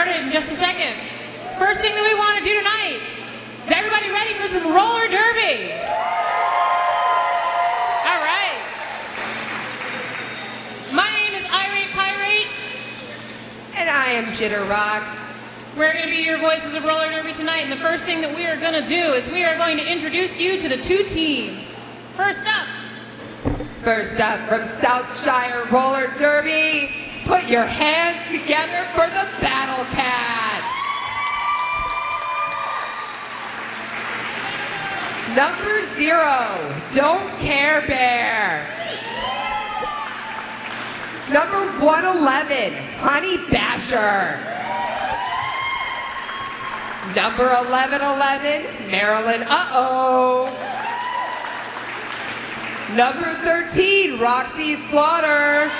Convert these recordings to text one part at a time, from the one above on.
started in just a second. First thing that we want to do tonight, is everybody ready for some roller derby? All right. My name is Irate Pirate. And I am Jitter Rocks. We're going to be your voices of roller derby tonight, and the first thing that we are going to do is we are going to introduce you to the two teams. First up from Southshire Roller Derby, put your hands together for the Battle Cats. Number 0, Don't Care Bear. Number 111, Honey Basher. Number 1111, Marilyn Uh-Oh. Number 13, Roxy Slaughter.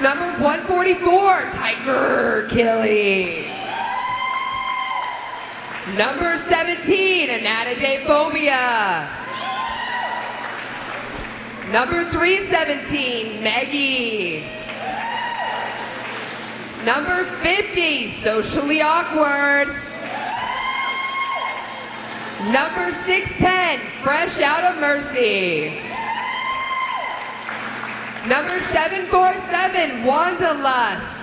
Number 144, Tiger Killy. Number 17, Anatidaphobia. Number 317, Maggie. Number 50, Socially Awkward. Number 610, Fresh Out of Mercy. Number 747, Wanderlust.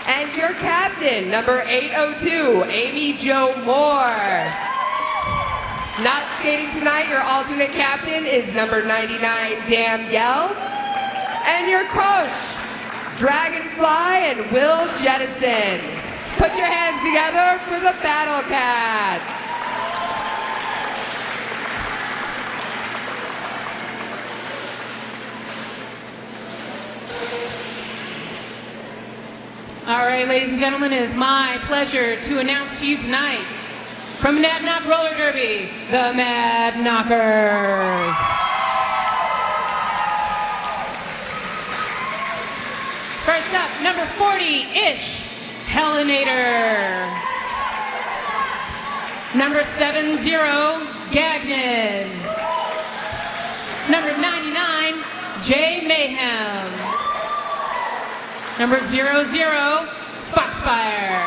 And your captain, number 802, Amy Jo Moore. Not skating tonight, your alternate captain is number 99, Danielle. And your coach, Dragonfly and Will Jettison. Put your hands together for the Battle Cats. All right, ladies and gentlemen, it is my pleasure to announce to you tonight, from Monadnock Roller Derby, the Mad Knockers. First up, number 40-ish, Helinator. Number 70, Gagnon. Number 99, Jay Mayhem. Number 00, Foxfire.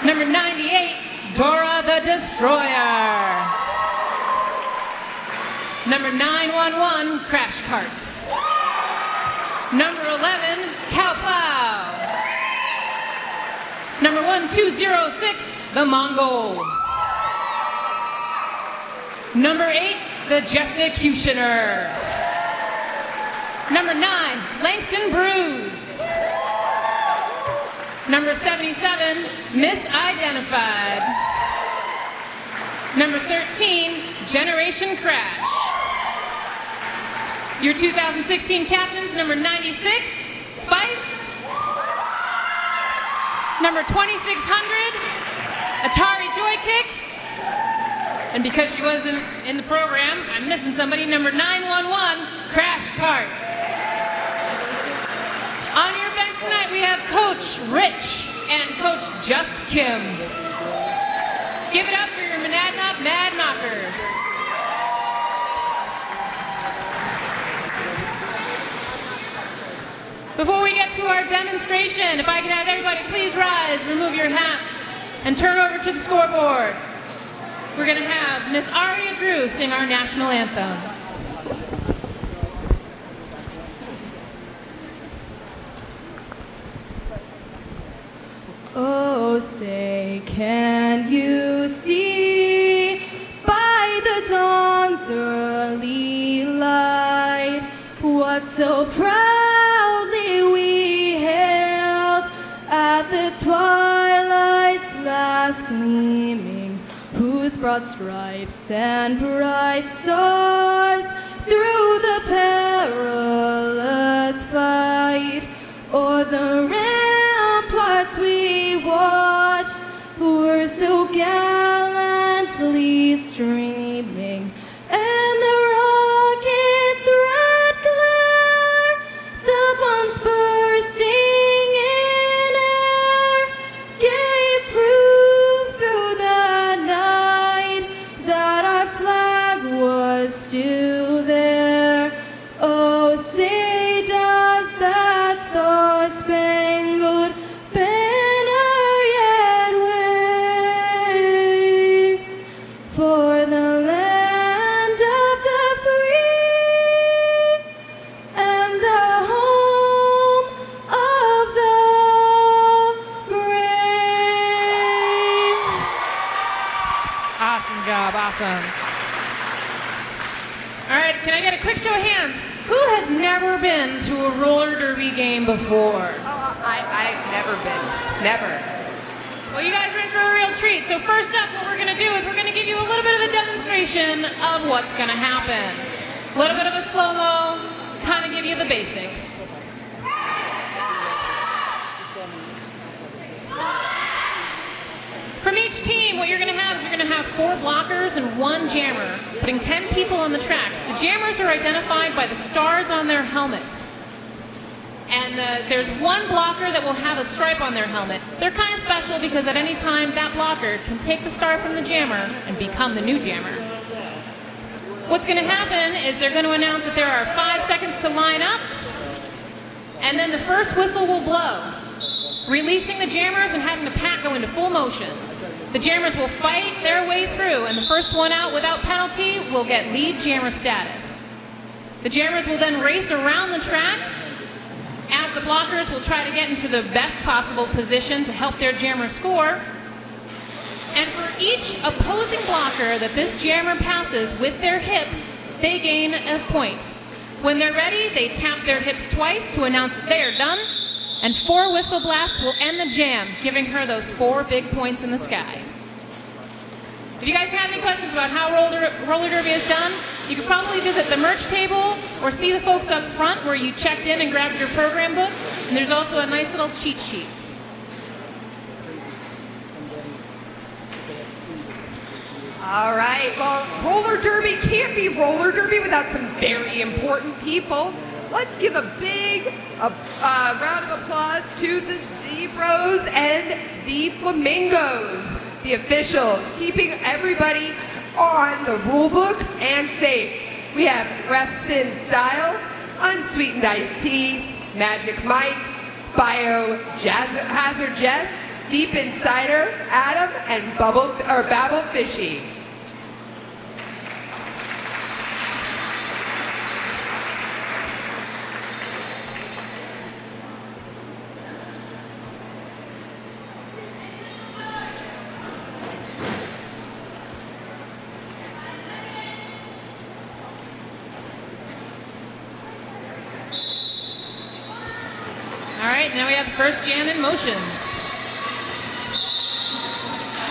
Number 98, Dora the Destroyer. Number 911, Crash Cart. Number 11, Cowplow. Number 1206, the Mongol. Number 8, the Gestacutioner. Number 9, Langston Bruise. Number 77, Misidentified. Number 13, Generation Crash. Your 2016 captains, number 96, Fife. Number 2600, Atari Joykick. And because she wasn't in the program, I'm missing somebody, number 911, Crash Cart. On your bench tonight, we have Coach Rich and Coach Just Kim. Give it up for your Monadnock Mad Knockers. Before we get to our demonstration, if I could have everybody please rise, remove your hats, and turn over to the scoreboard. We're going to have Miss Aria Drew sing our national anthem. Oh, say, can you see by the dawn's early light what so proudly we hailed at the twilight's last gleaming, whose broad stripes and bright stars through the perilous fight o'er the ramparts we watched were so gallantly streaming, and the rockets' red glare, the bombs bursting in air, gave proof through the night that our flag was still there. Oh, say does that awesome. All right, can I get a quick show of hands? Who has never been to a roller derby game before? Oh, I've never been. Never. Well, you guys are in for a real treat. So first up, what we're going to do is we're going to give you a little bit of a demonstration of what's going to happen. A little bit of a slow-mo, kind of give you the basics. From each team, what you're going to have is you're going to have 4 blockers and 1 jammer, putting 10 people on the track. The jammers are identified by the stars on their helmets. And there's 1 blocker that will have a stripe on their helmet. They're kind of special because at any time, that blocker can take the star from the jammer and become the new jammer. What's going to happen is they're going to announce that there are 5 seconds to line up, and then the first whistle will blow, releasing the jammers and having the pack go into full motion. The jammers will fight their way through, and the first one out without penalty will get lead jammer status. The jammers will then race around the track, as the blockers will try to get into the best possible position to help their jammer score. And for each opposing blocker that this jammer passes with their hips, they gain a point. When they're ready, they tap their hips twice to announce that they are done, and 4 whistle blasts will end the jam, giving her those 4 big points in the sky. If you guys have any questions about how roller derby is done, you could probably visit the merch table or see the folks up front where you checked in and grabbed your program book, and there's also a nice little cheat sheet. All right, well, roller derby can't be roller derby without some very important people. Let's give a big round of applause to the Zebras and the Flamingos, the officials, keeping everybody on the rule book and safe. We have Refsin Style, Unsweetened Iced Tea, Magic Mike, Biohazard Jess, Deep Insider, Adam, and Babble Fishy. All right, now we have the first jam in motion.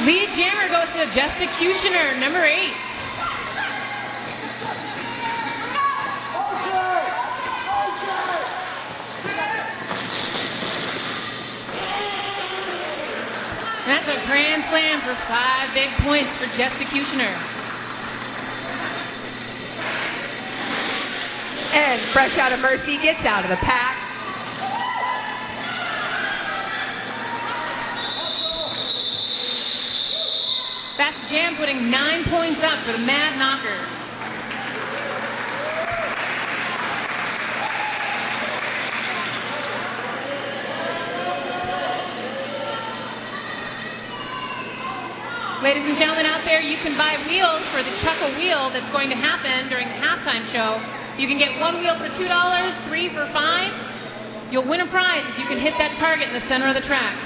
Lead jammer goes to Gestacutioner, number 8. That's a grand slam for 5 big points for Gestacutioner. And Fresh Out of Mercy gets out of the pack. That's Jam putting 9 points up for the Mad Knockers. Ladies and gentlemen out there, you can buy wheels for the Chuckle Wheel that's going to happen during the halftime show. You can get 1 wheel for $2, 3 for $5. You'll win a prize if you can hit that target in the center of the track.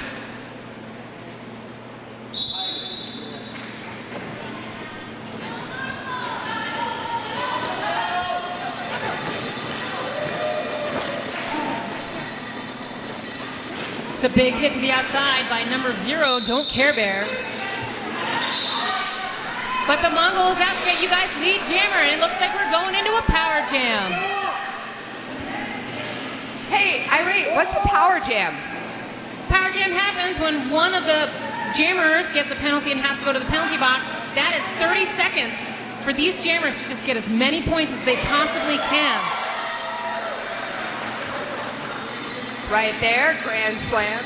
It's a big hit to the outside by number 0, Don't Care Bear. But the Mongols out to get you guys lead jammer, and it looks like we're going into a power jam. Hey, Irate, what's a power jam? Power jam happens when one of the jammers gets a penalty and has to go to the penalty box. That is 30 seconds for these jammers to just get as many points as they possibly can. Right there, grand slam.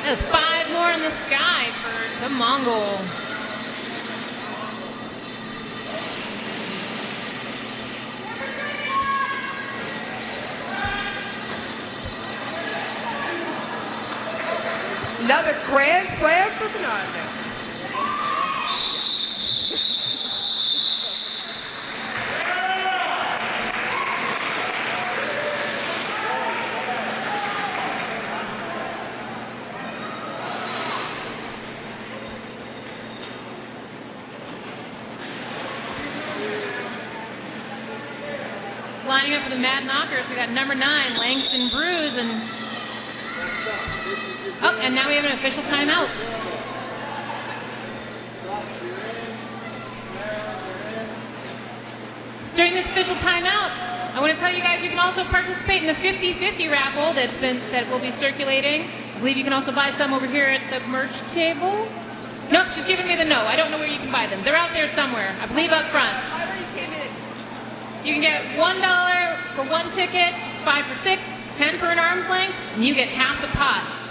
There's 5 more in the sky for the Mongol. Another grand slam for Monadnock. lining up for the Monadnockers. We got number 9, Langston Bruce, and and now we have an official timeout. During this official timeout, I want to tell you guys you can also participate in the 50-50 raffle that will be circulating. I believe you can also buy some over here at the merch table. Nope, she's giving me the no. I don't know where you can buy them. They're out there somewhere. I believe up front. You can get $1 for 1 ticket, 5 for 6, 10 for an arm's length, and you get half the pot.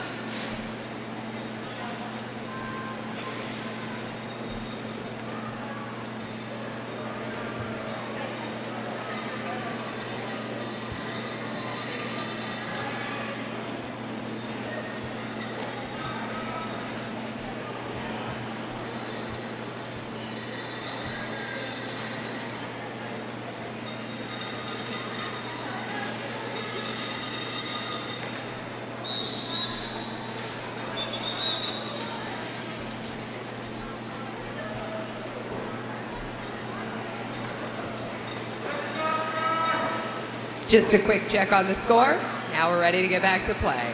Just a quick check on the score. Now we're ready to get back to play.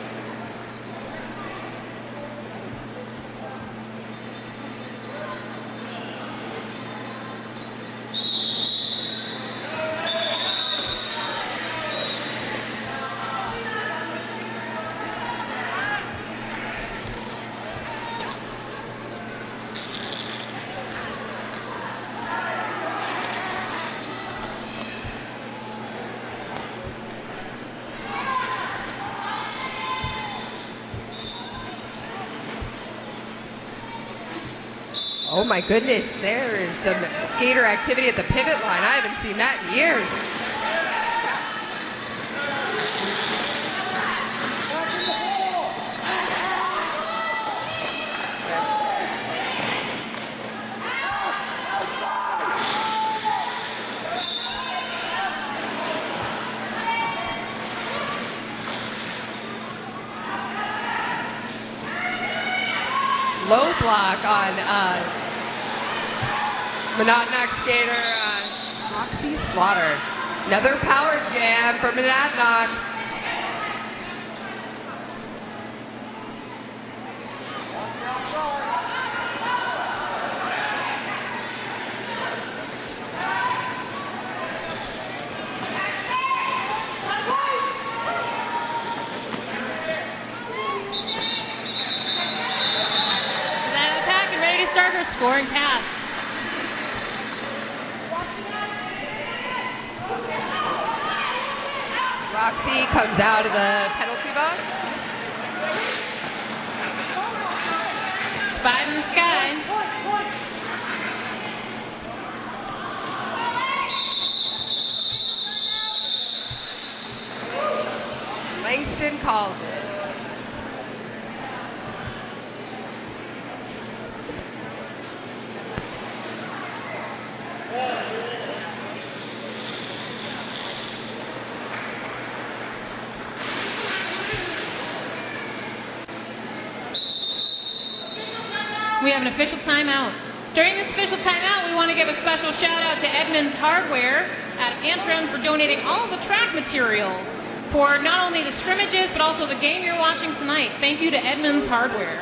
Oh my goodness, there is some skater activity at the pivot line. I haven't seen that in years. Low block on Monadnock skater Roxy Slaughter. Another power jam for Monadnock. Start her scoring pass. Roxy comes out of the penalty box. It's 5 in the sky. Langston calls it. We have an official timeout. During this official timeout, we want to give a special shout out to Edmunds Hardware at Antrim for donating all of the track materials for not only the scrimmages, but also the game you're watching tonight. Thank you to Edmunds Hardware.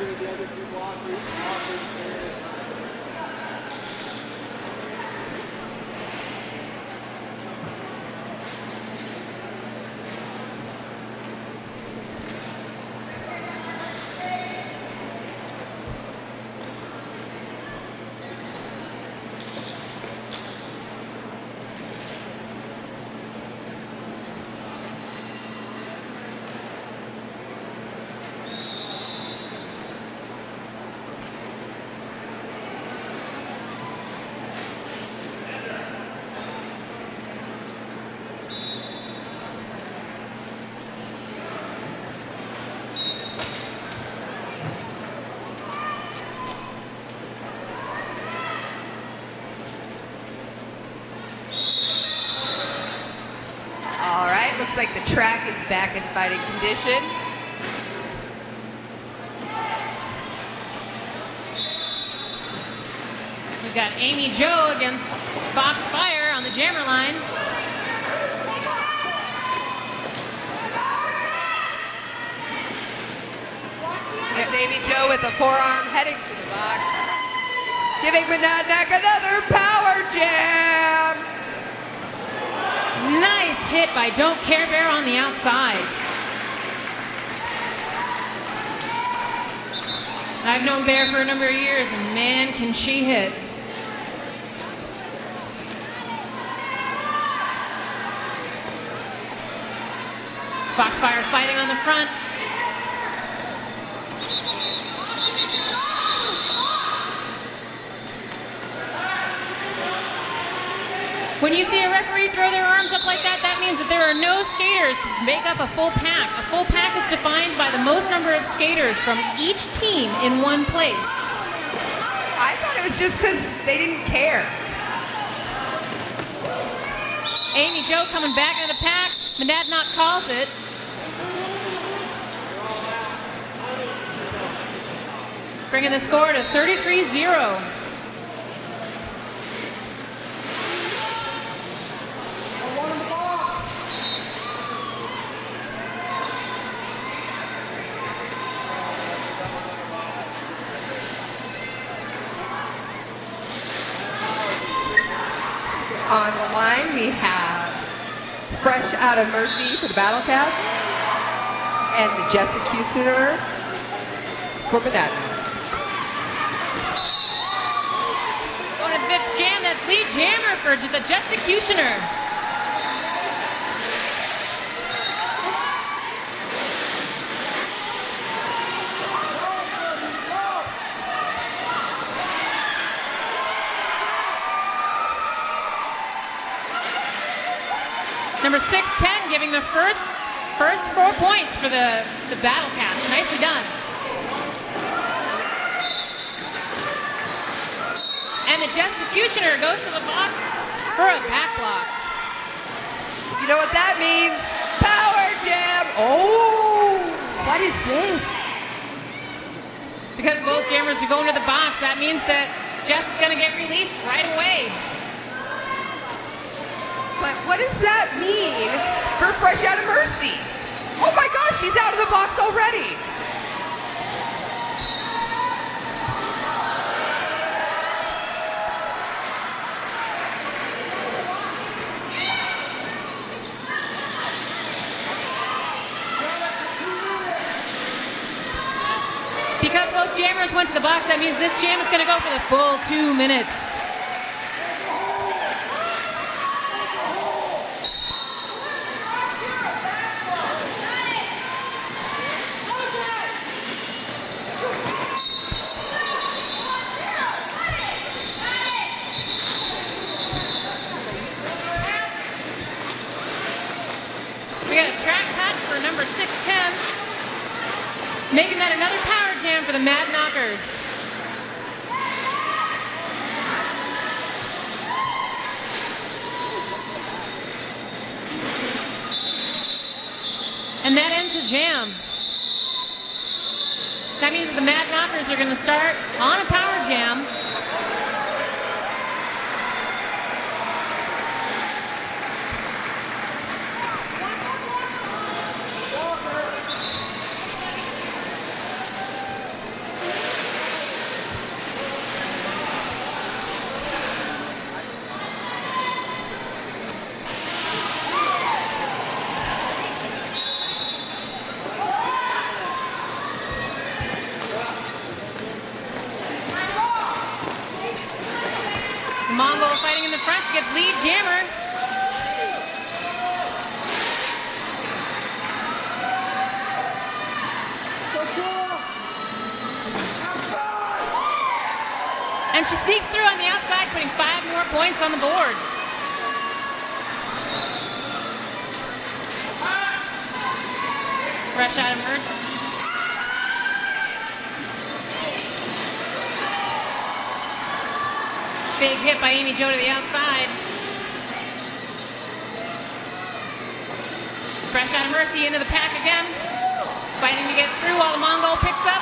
Looks like the track is back in fighting condition. We've got Amy Jo against Fox Fire on the jammer line. Joe with the forearm heading to the box. Giving Monadnock another power jam. Nice hit by Don't Care Bear on the outside. I've known Bear for a number of years, and man, can she hit. Foxfire fighting on the front. When you see a referee throw their arms up like that, that means that there are no skaters to make up a full pack. A full pack is defined by the most number of skaters from each team in one place. I thought it was just because they didn't care. Amy Jo coming back into the pack. Monadnock calls it. Bringing the score to 33-0. On the line, we have Fresh Out of Mercy for the Battle Cats and the Jessicutioner for Monadnock. Going to the fifth jam, that's lead jammer for the Jessicutioner. Number 6'10", giving the first 4 points for the Battle Cats. Nicely done. And the Jessicutioner goes to the box for a back block. You know what that means? Power jam! Oh, what is this? Because both jammers are going to the box, that means that Jess is going to get released right away. But what does that mean for Fresh Out of Mercy? Oh my gosh, she's out of the box already. Because both jammers went to the box, that means this jam is going to go for the full 2 minutes. We got a track cut for number 6'10", making that another power jam for the Mad Knockers. And that ends the jam. That means that the Mad Knockers are going to start on a power jam. Mongol fighting in the front. She gets lead jammer. And she sneaks through on the outside, putting 5 more points on the board. Fresh Out of Mercy. Big hit by Amy Jo to the outside. Fresh Out of Mercy into the pack again. Fighting to get through while the Mongol picks up.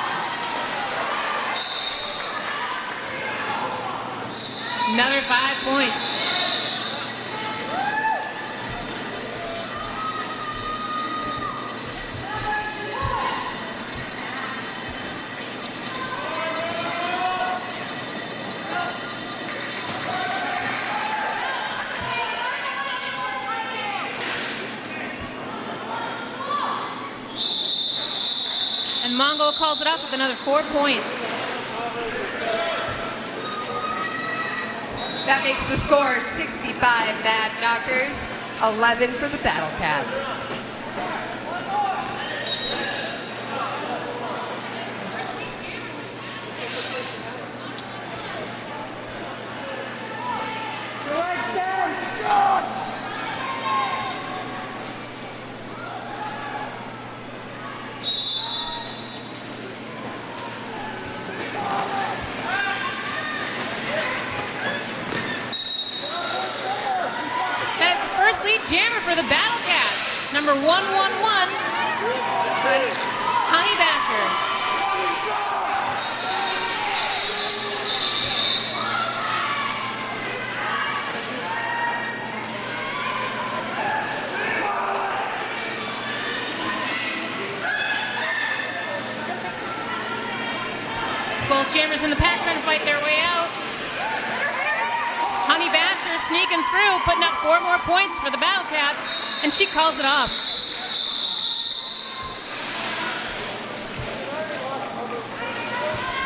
Another 5 points. Mongol calls it up with another 4 points. That makes the score 65 Mad Knockers, 11 for the Battle Cats. That is the first lead jammer for the Battle Cats. Number 111, Honey Basher. Both jammers in the pack trying to fight their way out. Honey Basher sneaking through, putting up 4 more points for the Battle Cats, and she calls it off.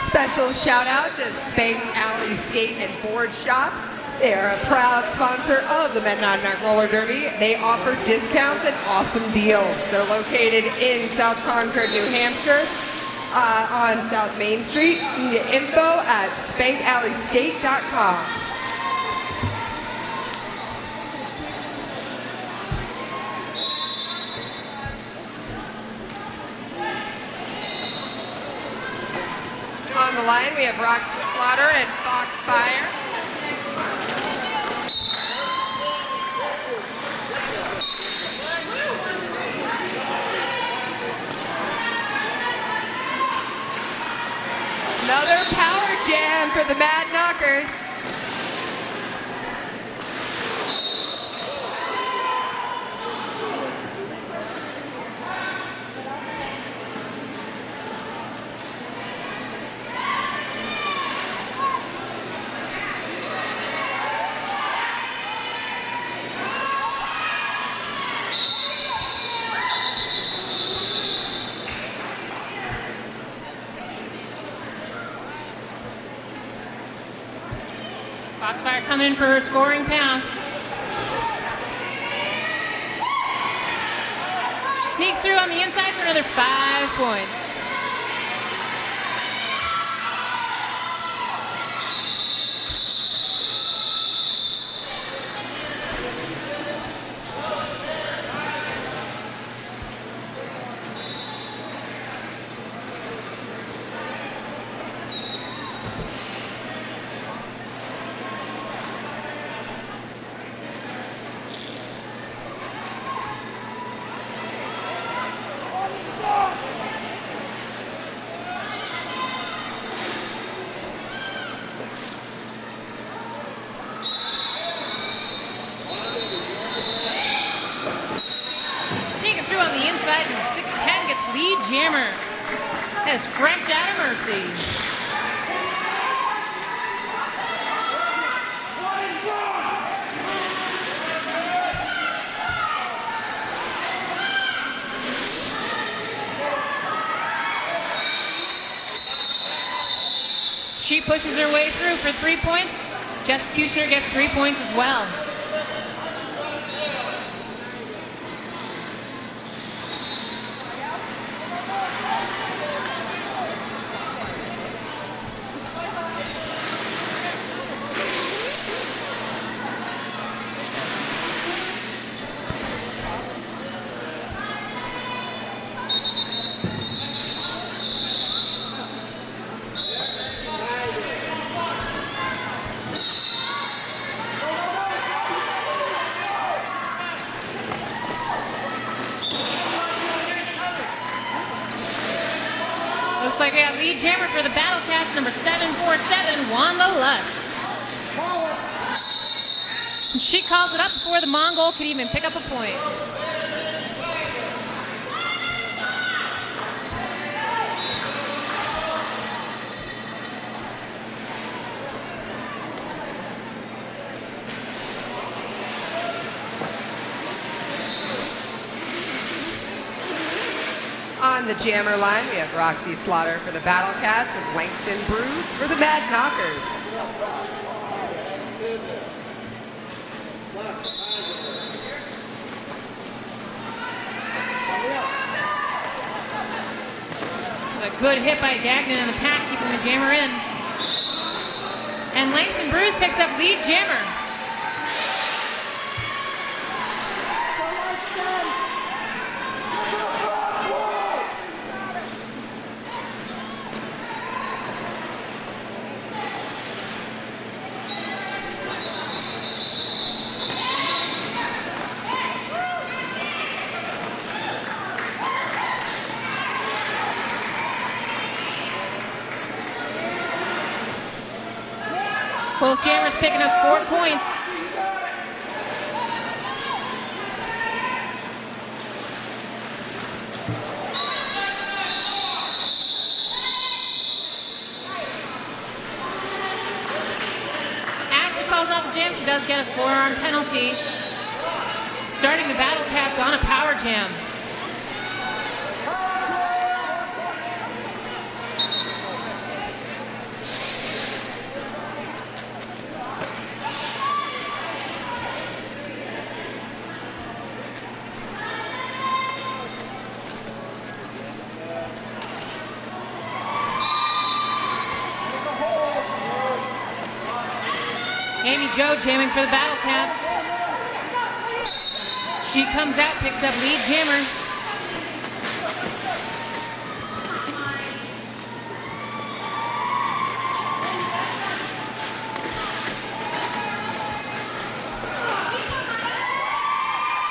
Special shout out to Spank Alley Skate and Board Shop. They are a proud sponsor of the Monadnock Roller Derby. They offer discounts and awesome deals. They're located in South Concord, New Hampshire, on South Main Street. You can get info at spankalleyskate.com. On the line, we have Roxy Slaughter and Foxfire. Another power jam for the Mad Knockers. Foxfire coming in for her scoring pass. She sneaks through on the inside for another 5 points. Sneaking through on the inside, and 6'10" gets lead jammer. That is fresh out of Mercy. She pushes her way through for 3 points. Jessicutioner gets 3 points as well. Looks like we got lead jammer for the Battle Cats, number 747, Wanda Lust. And she calls it up before the Mongol could even pick up a point. On On the jammer line, we have Roxy Slaughter for the Battle Cats and Langston Bruce for the Mad Knockers. A good hit by Gagnon in the pack, keeping the jammer in. And Langston Bruce picks up lead jammer. Both jammers picking up 4 points. As she calls off the jam, she does get a forearm penalty. Starting the Battle Cats on a power jam. Amy Jo jamming for the Battle Cats. She comes out, picks up lead jammer.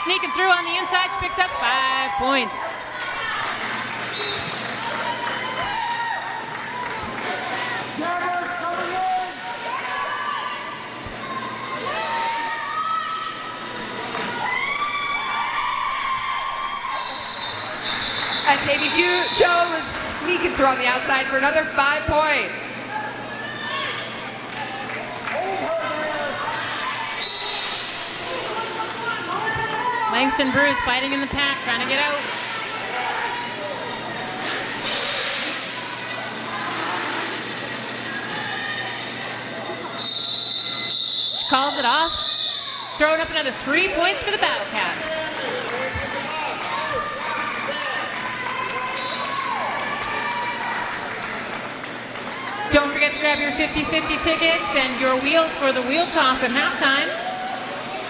Sneaking through on the inside, she picks up 5 points. As Amy Jo was sneaking through on the outside for another 5 points. Langston Bruce fighting in the pack, trying to get out. She calls it off, throwing up another 3 points for the Battle Cats. Don't forget to grab your 50-50 tickets and your wheels for the wheel toss at halftime.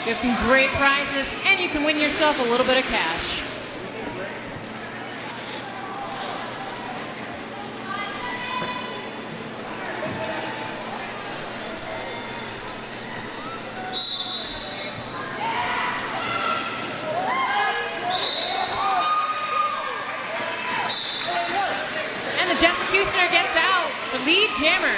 We have some great prizes, and you can win yourself a little bit of cash. And the Jessicutioner gets out, the lead jammer.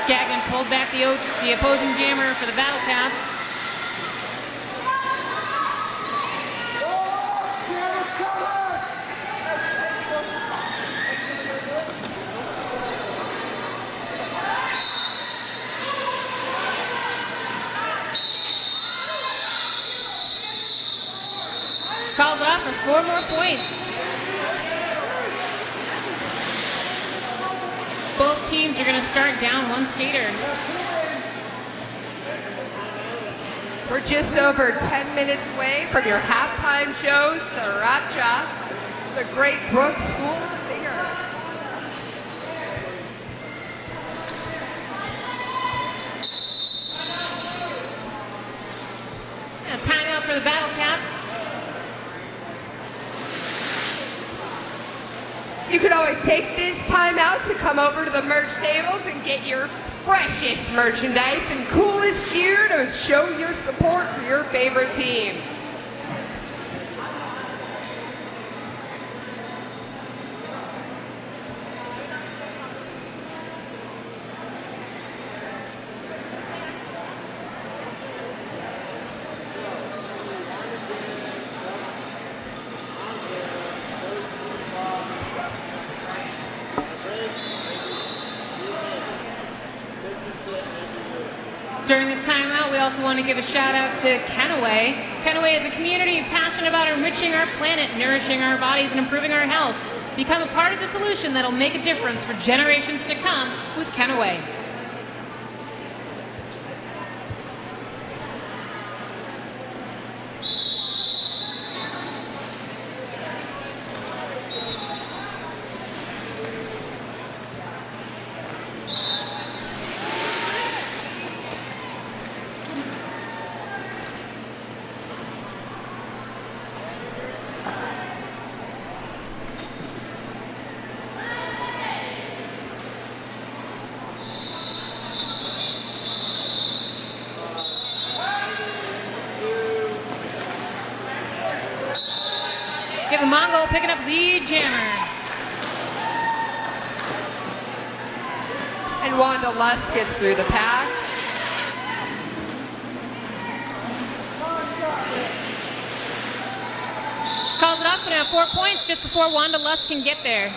Gagnon pulled back the opposing jammer for the Battle Cats. She calls it off for 4 more points. Both teams are going to start down 1 skater. We're just over 10 minutes away from your halftime show, Sriracha, the Great Brook School singer. A timeout for the Battle Cats. You can always take this time out to come over to the merch tables and get your freshest merchandise and coolest gear to show your support for your favorite teams. During this timeout, we also want to give a shout out to Kenaway. Kenaway is a community passionate about enriching our planet, nourishing our bodies, and improving our health. Become a part of the solution that'll make a difference for generations to come with Kenaway. Give a Mongo picking up lead jammer. And Wanda Lust gets through the pack. She calls it up and at 4 points just before Wanda Lust can get there.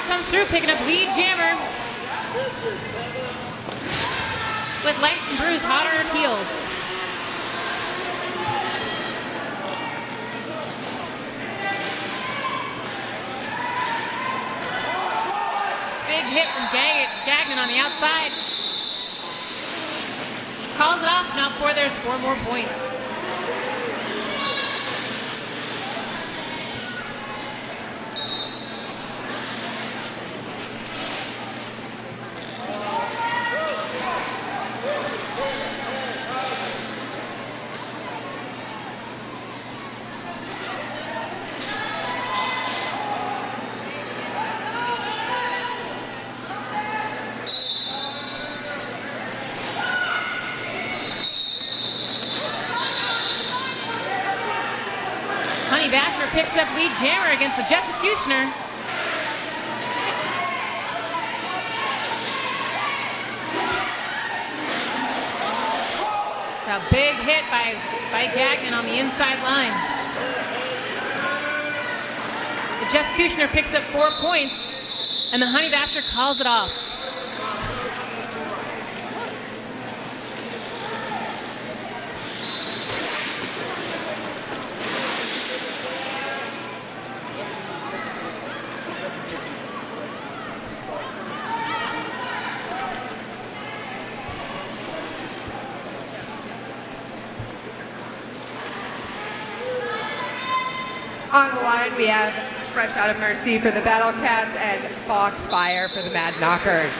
Comes through, picking up lead jammer. With Langston Bruce hot on her heels. Big hit from Gagnon on the outside. Calls it off, now there's 4 more points. Basher picks up lead jammer against the Jessecutioner. It's a big hit by Gagnon on the inside line. The Jessecutioner picks up 4 points, and the Honey Basher calls it off. On the line, we have Fresh Out of Mercy for the Battle Cats and Foxfire for the Mad Knockers.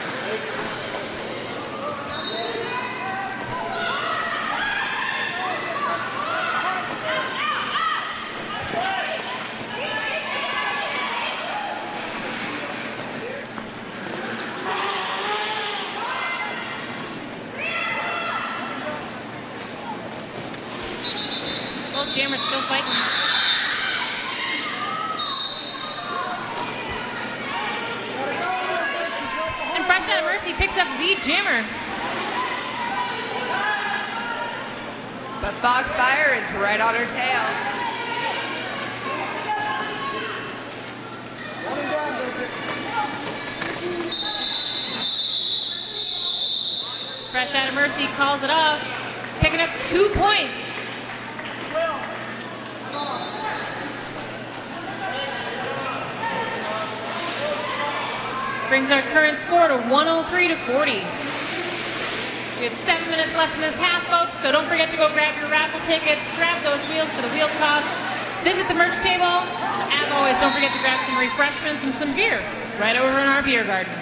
Both jammers still fighting. Fresh Out of Mercy picks up lead jammer. But Foxfire is right on her tail. Fresh Out of Mercy calls it off, picking up 2 points. Brings our current score to 103-40. We have 7 minutes left in this half, folks, so don't forget to go grab your raffle tickets, grab those wheels for the wheel toss, visit the merch table, and as always, don't forget to grab some refreshments and some beer right over in our beer garden.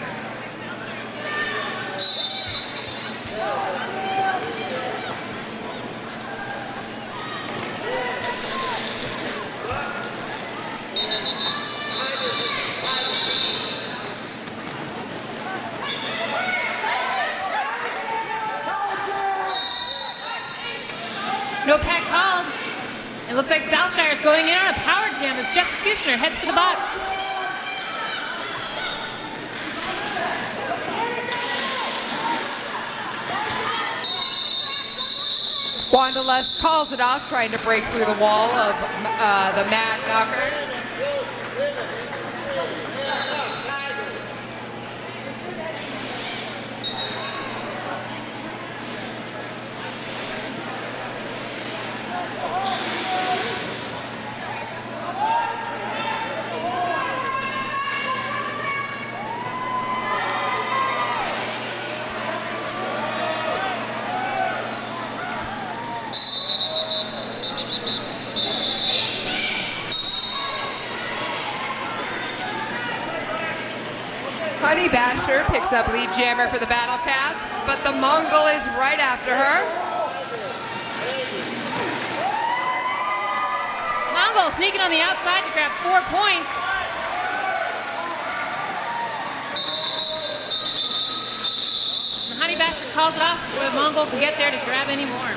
It looks like Southshire is going in on a power jam as Jessicutioner heads for the box. Wanderlust calls it off, trying to break through the wall of the Monadnock. Honey Basher picks up lead jammer for the Battle Cats, but the Mongol is right after her. Mongol sneaking on the outside to grab 4 points. And Honey Basher calls it off before the Mongol can get there to grab any more.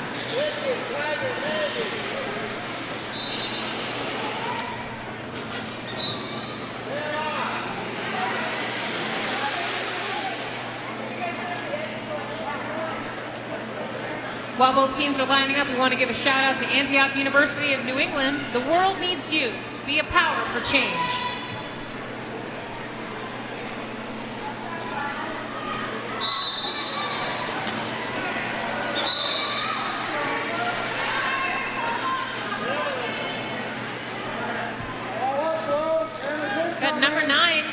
While both teams are lining up, we want to give a shout out to Antioch University of New England. The world needs you. Be a power for change. Got number 9,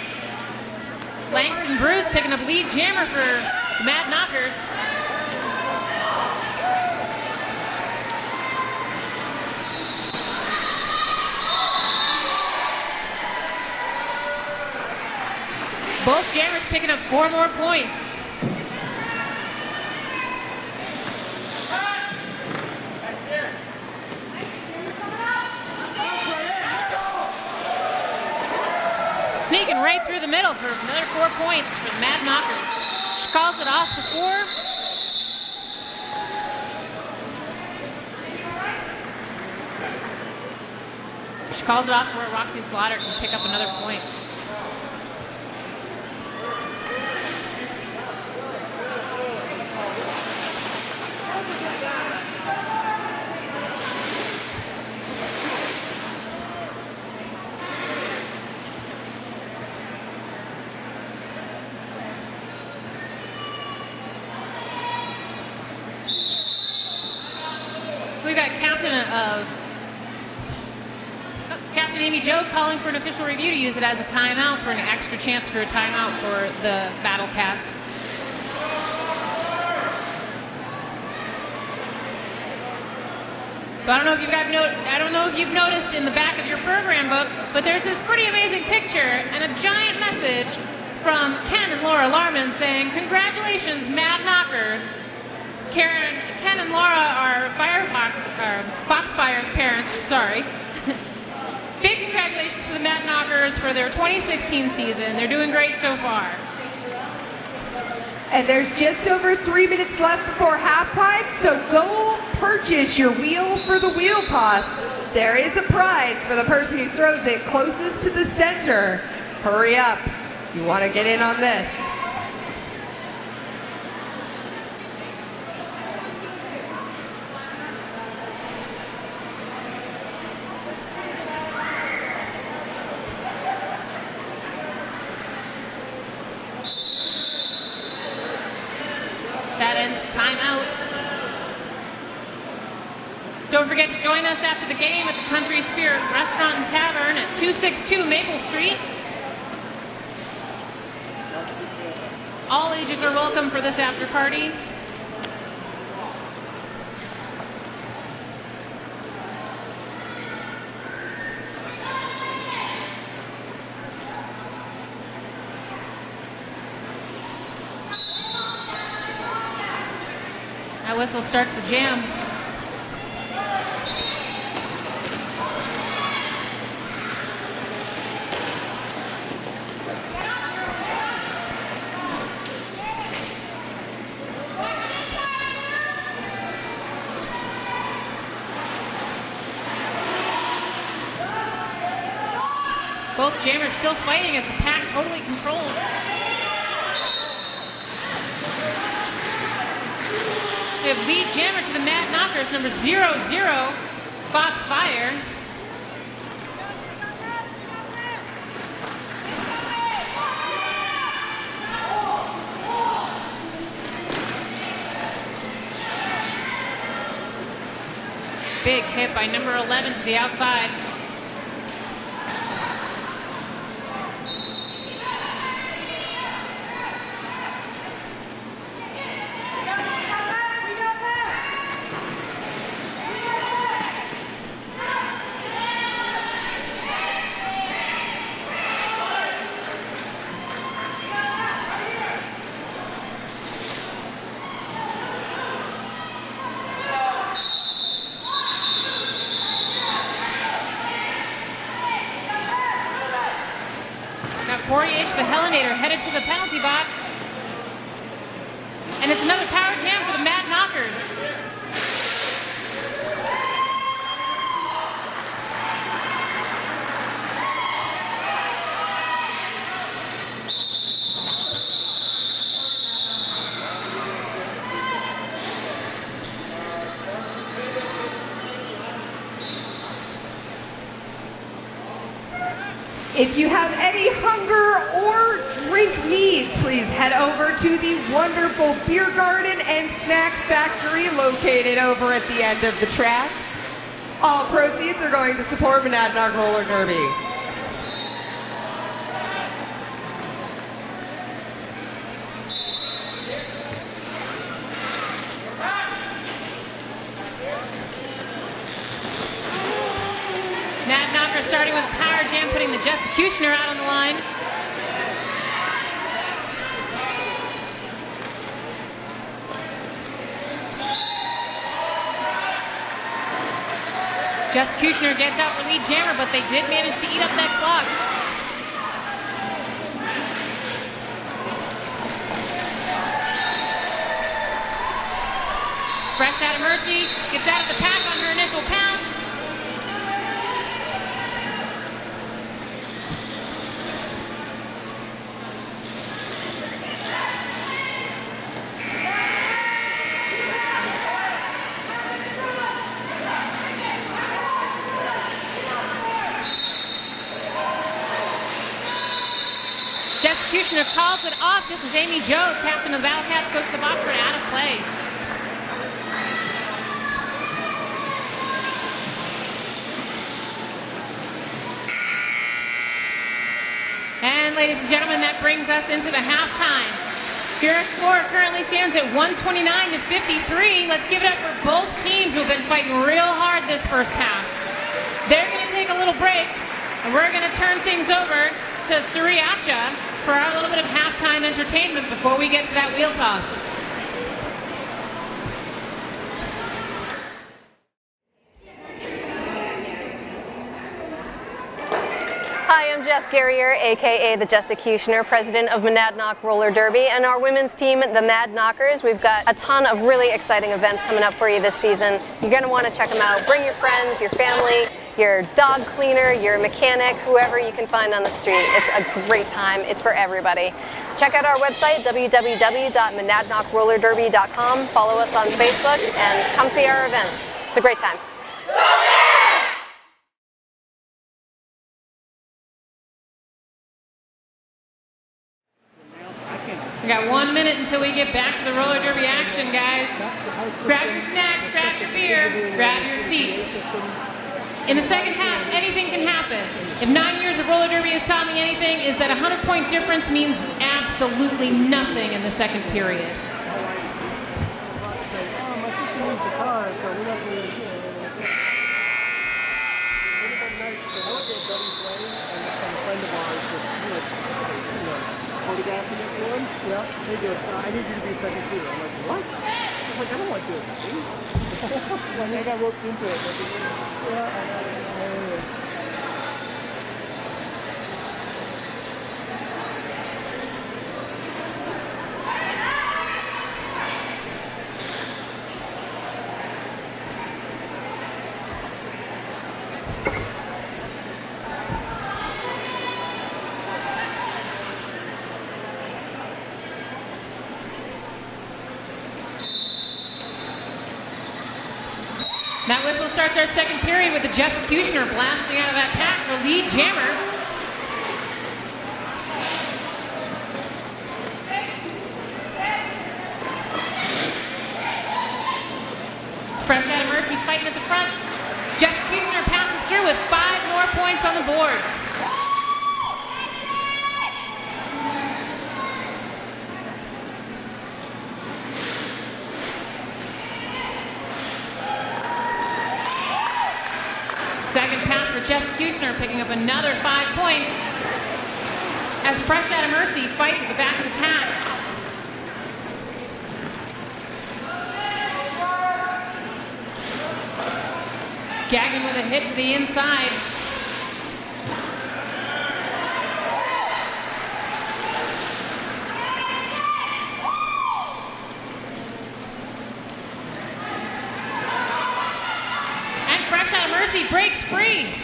Langston Bruce picking up lead jammer for the Monadnockers. Both jammers picking up 4 more points. Sneaking right through the middle for another 4 points for the Monadnockers. She calls it off before. She calls it off before Roxy Slaughter can pick up another point. We got Captain Amy Jo calling for an official review to use it as a timeout for an extra chance for a timeout for the Battle Cats. So I don't know if you've noticed in the back of your program book, but there's this pretty amazing picture and a giant message from Ken and Laura Larman saying, "Congratulations, Monadnockers." Ken and Laura are Foxfire's parents, sorry. Big congratulations to the Monadnockers for their 2016 season. They're doing great so far. And there's just over 3 minutes left before halftime, so go purchase your wheel for the wheel toss. There is a prize for the person who throws it closest to the center. Hurry up. You want to get in on this. That ends the timeout. Don't forget to join us after the game at the Country Spirit Restaurant and Tavern at 262 Maple Street. All ages are welcome for this after party. That whistle starts the jam. Both jammers still fighting as the pack totally controls. We have lead jammer to the Mad Knockers, number 00, Foxfire. Big hit by number 11 to the outside. Got 40-ish, the Hellinator headed to the penalty box. And it's another power jam for the Mad Knockers. If you have any hunger or drink needs, please head over to the wonderful beer garden and snack factory located over at the end of the track. All proceeds are going to support Monadnock Roller Derby. Mad Knocker starting with a power jam, putting the Jetscutioner out on the line. Jetscutioner gets out for lead jammer, but they did manage to eat up that clock. Fresh out of Mercy, gets out of the pack on her initial pass. Jetscutioner calls it off just as Amy Jo, captain of the Battle Cats, goes to the box for an out of play. And ladies and gentlemen, that brings us into the halftime. Your score currently stands at 129 to 53. Let's give it up for both teams who have been fighting real hard this first half. They're going to take a little break, and we're going to turn things over to Suriacha for our little bit of halftime entertainment before we get to that wheel toss. Hi, I'm Jess Garrier, aka the Jetscutioner, president of Monadnock Roller Derby, and our women's team, the Mad Knockers. We've got a ton of really exciting events coming up for you this season. You're going to want to check them out. Bring your friends, your family, your dog cleaner, your mechanic, whoever you can find on the street. It's a great time. It's for everybody. Check out our website, www.monadnockrollerderby.com. Follow us on Facebook and come see our events. It's a great time. We got 1 minute until we get back to the roller derby action, guys. Grab your snacks, grab your beer, grab your seats. In the second half, anything can happen. If 9 years of roller derby has taught me anything, is that a 100-point difference means absolutely nothing in the second period. Yeah, they go, I need you to be second shooter. I'm like, what? I was like, I don't want to do it. When I got roped into it. Yeah, That whistle starts our second period with the Jessicutioner blasting out of that pack for lead jammer. Fresh out of Mercy fighting at the front. Jessicutioner passes through with 5 more points on the board. Second pass for Jessicutioner, picking up another 5 points. As Fresh out of Mercy fights at the back of the pack. Gagnon with a hit to the inside. And Fresh out of Mercy breaks free.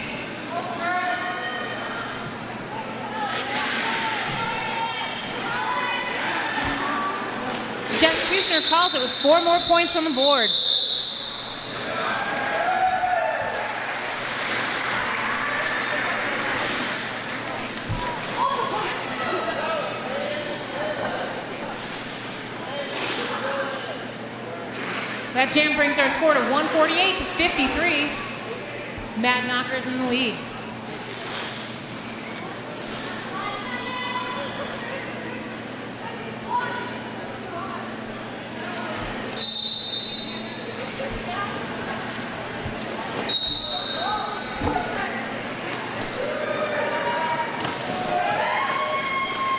Jessicutioner calls it with 4 more points on the board. That jam brings our score to 148 to 53. Monadnockers in the lead.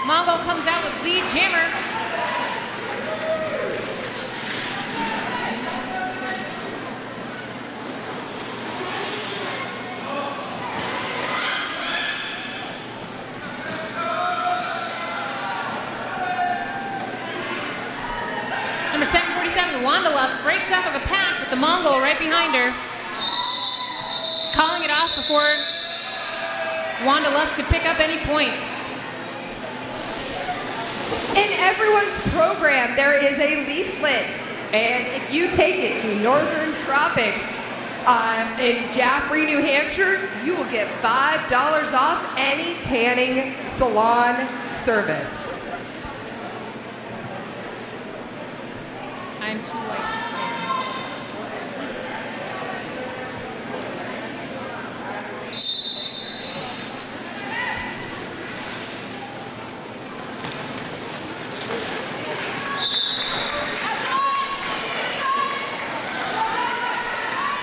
Mongo comes out with lead jammer. Number 747, Wanderlust, breaks out of the pack with the Mongol right behind her. Calling it off before Wanderlust could pick up any points. In everyone's program, there is a leaflet, and if you take it to Northern Tropics in Jaffrey, New Hampshire, you will get $5 off any tanning salon service. I'm too white to tan.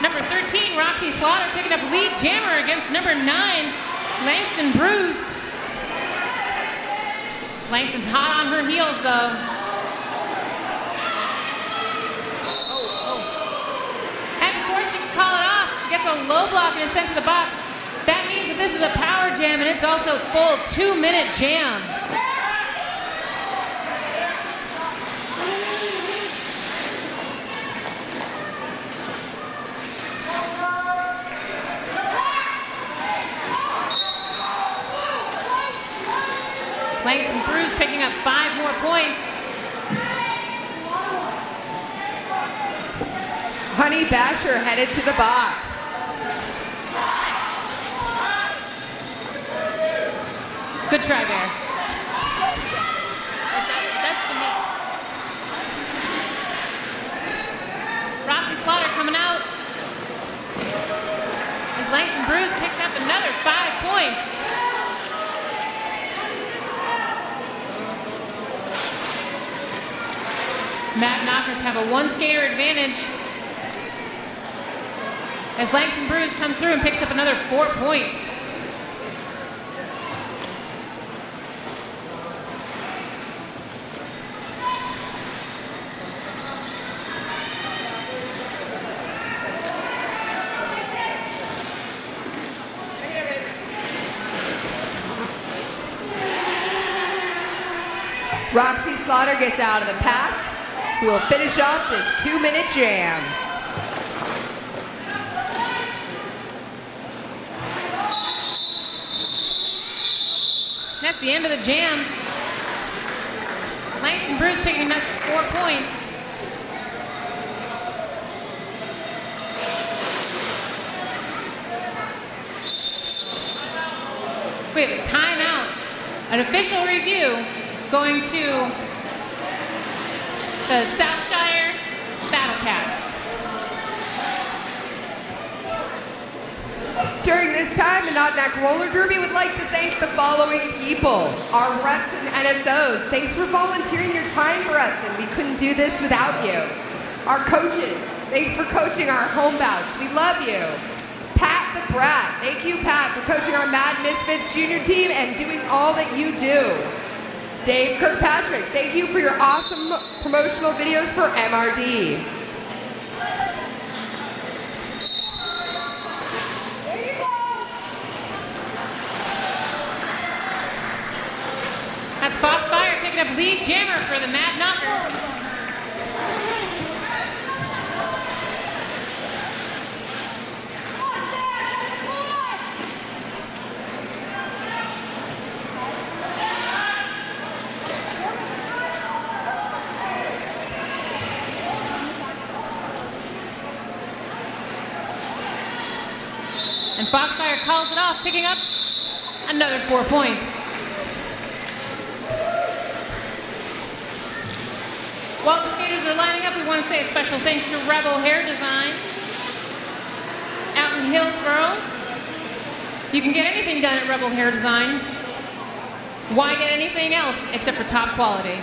Number 13, Roxy Slaughter picking up lead jammer against number 9, Langston Bruce. Langston's hot on her heels though. Gets a low block and is sent to the box. That means that this is a power jam and it's also full 2-minute jam. Langston Bruce picking up 5 more points. Honey Basher headed to the box. Good try, Bear. That's to me. Roxy Slaughter coming out. As Langston Bruce picks up another 5 points. Monadnockers have a 1-skater advantage. As Langston Bruce comes through and picks up another 4 points. Roxy Slaughter gets out of the pack, who will finish off this 2-minute jam. That's the end of the jam. Langston Bruce picking up 4 points. We have a timeout. An official review going to the Southshire Battle Cats. During this time, Monadnock Roller Derby would like to thank the following people. Our refs and NSOs, thanks for volunteering your time for us, and we couldn't do this without you. Our coaches, thanks for coaching our home bouts. We love you. Pat the Brat, thank you, Pat, for coaching our Mad Misfits junior team and doing all that you do. Dave Kirkpatrick, thank you for your awesome promotional videos for MRD. That's Foxfire picking up lead jammer for the Mad Knockers. And Foxfire calls it off, picking up another 4 points. While the skaters are lining up, we want to say a special thanks to Rebel Hair Design out in Hillsboro. You can get anything done at Rebel Hair Design. Why get anything else except for top quality?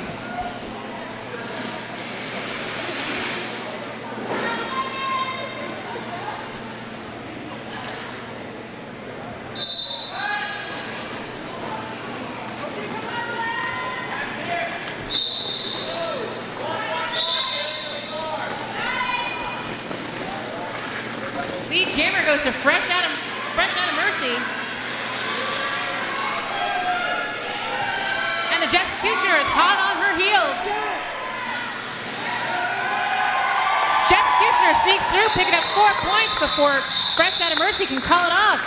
Lead jammer goes to Fresh out of Mercy. And the Jessicutioner is hot on her heels. Jessicutioner sneaks through, picking up 4 points before Fresh out of Mercy can call it off.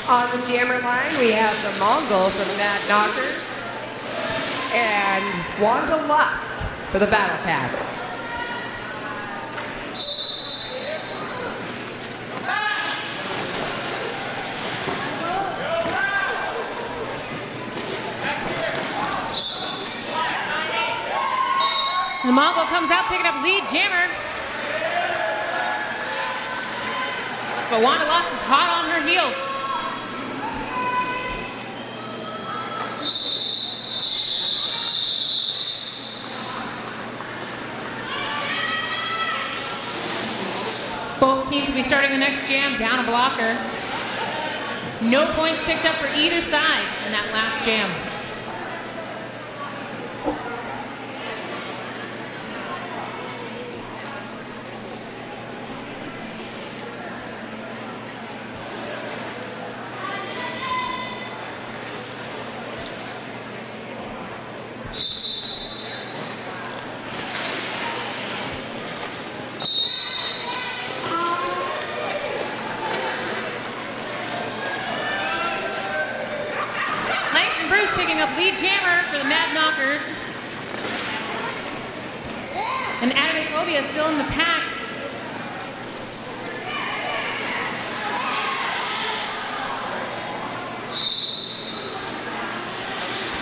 On the jammer line, we have the Mongol for the Mad Knockers and Wanda Lust for the Battle Cats. The Mongol comes out picking up lead jammer. But Wanda Lust is hot on her heels. Both teams will be starting the next jam down a blocker. No points picked up for either side in that last jam. Picking up lead jammer for the Mad Knockers. And Adamophobia is still in the pack.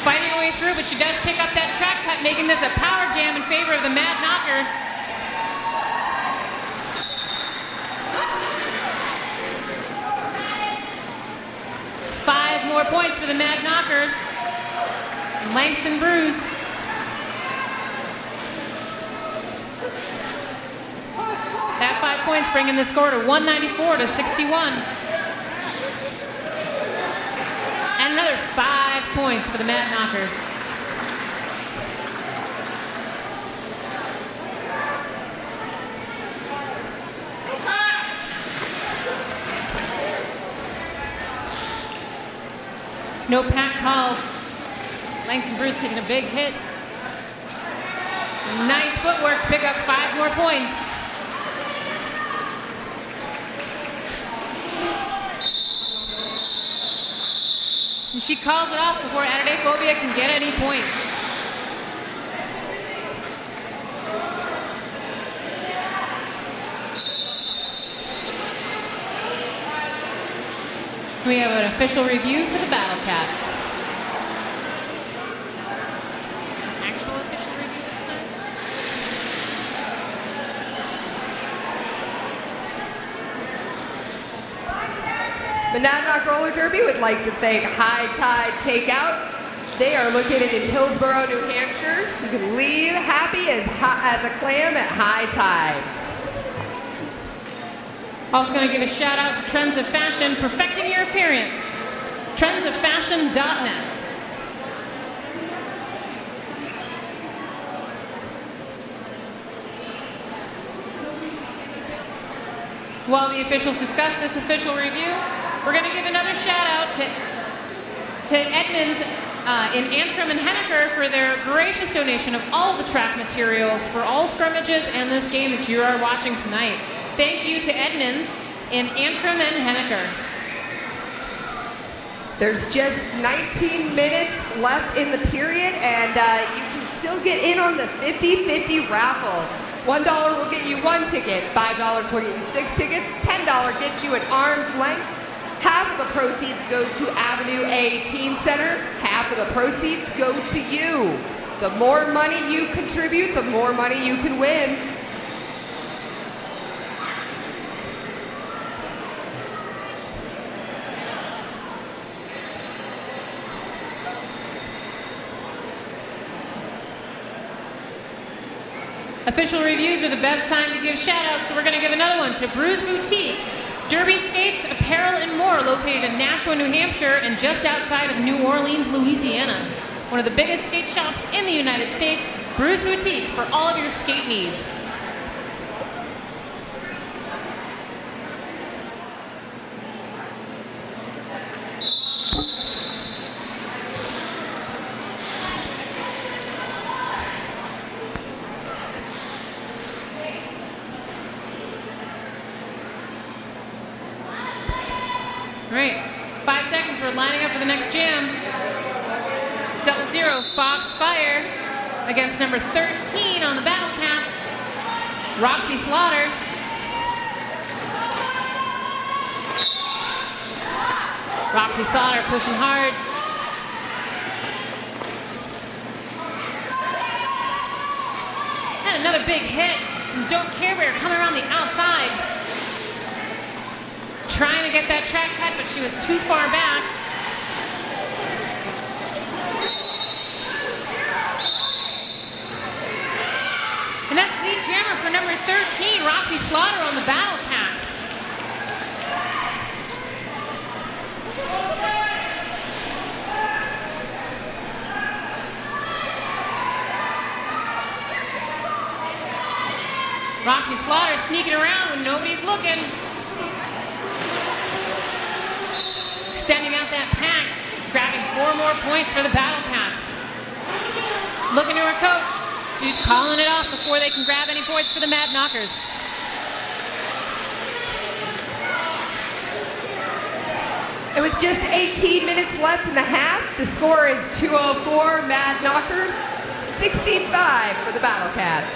Fighting her way through, but she does pick up that track cut, making this a power jam in favor of the Mad Knockers. It's 5 more points for the Mad Knockers. Langston Bruce. That 5 points bringing the score to 194 to 61. And another 5 points for the Mad Knockers. No pack called. Langston Bruce taking a big hit. Some nice footwork to pick up 5 more points. And she calls it off before Adadephobia can get any points. We have an official review for the Battle Cats. Actual official review this time? Monadnock Roller Derby would like to thank High Tide Takeout. They are located in Hillsborough, New Hampshire. You can leave happy as a clam at High Tide. Also going to give a shout out to Trends of Fashion, perfecting your appearance. Trendsoffashion.net. While the officials discuss this official review, we're going to give another shout out to Edmonds in Antrim and Henniker for their gracious donation of all the track materials for all scrimmages and this game that you are watching tonight. Thank you to Edmonds in Antrim and Henniker. There's just 19 minutes left in the period, and you can still get in on the 50-50 raffle. $1 will get you 1 ticket, $5 will get you 6 tickets, $10 gets you an arm's length. Half of the proceeds go to Avenue A Teen Center, half of the proceeds go to you. The more money you contribute, the more money you can win. Official reviews are the best time to give shout outs, so we're going to give another one to Brews Boutique, Derby Skates, Apparel, and more, located in Nashua, New Hampshire, and just outside of New Orleans, Louisiana. One of the biggest skate shops in the United States, Brews Boutique, for all of your skate needs. All right, 5 seconds, we're lining up for the next jam. 00 Foxfire against number 13 on the Battle Cats, Roxy Slaughter. Roxy Slaughter pushing hard. And another big hit from Don't Care Bear coming around the outside. Trying to get that track cut, but she was too far back. And that's lead jammer for number 13, Roxy Slaughter on the Battle Cats. Roxy Slaughter sneaking around when nobody's looking. Extending out that pack, grabbing 4 more points for the Battle Cats. She's looking to her coach. She's calling it off before they can grab any points for the Mad Knockers. And with just 18 minutes left in the half, the score is 204 Mad Knockers, 65 for the Battle Cats.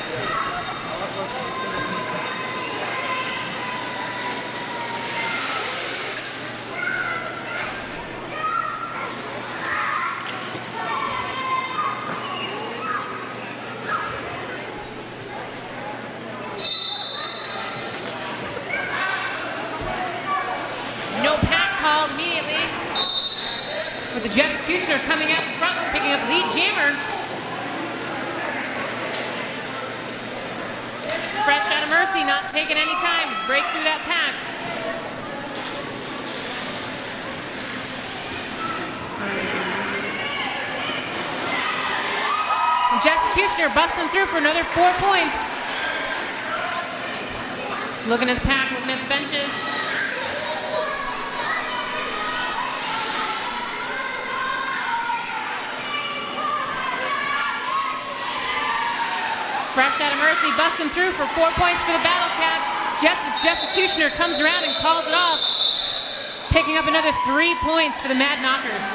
No pack called immediately. With the Jetscutioner coming out in front, picking up lead jammer. Fresh out of Mercy, not taking any time to break through that pack. And Jetscutioner busting through for another 4 points. Just looking at the pack, looking at the benches. Fresh out of Mercy, busting through for 4 points for the Battle Cats. Just as Jetscutioner comes around and calls it off. Picking up another 3 points for the Mad Knockers.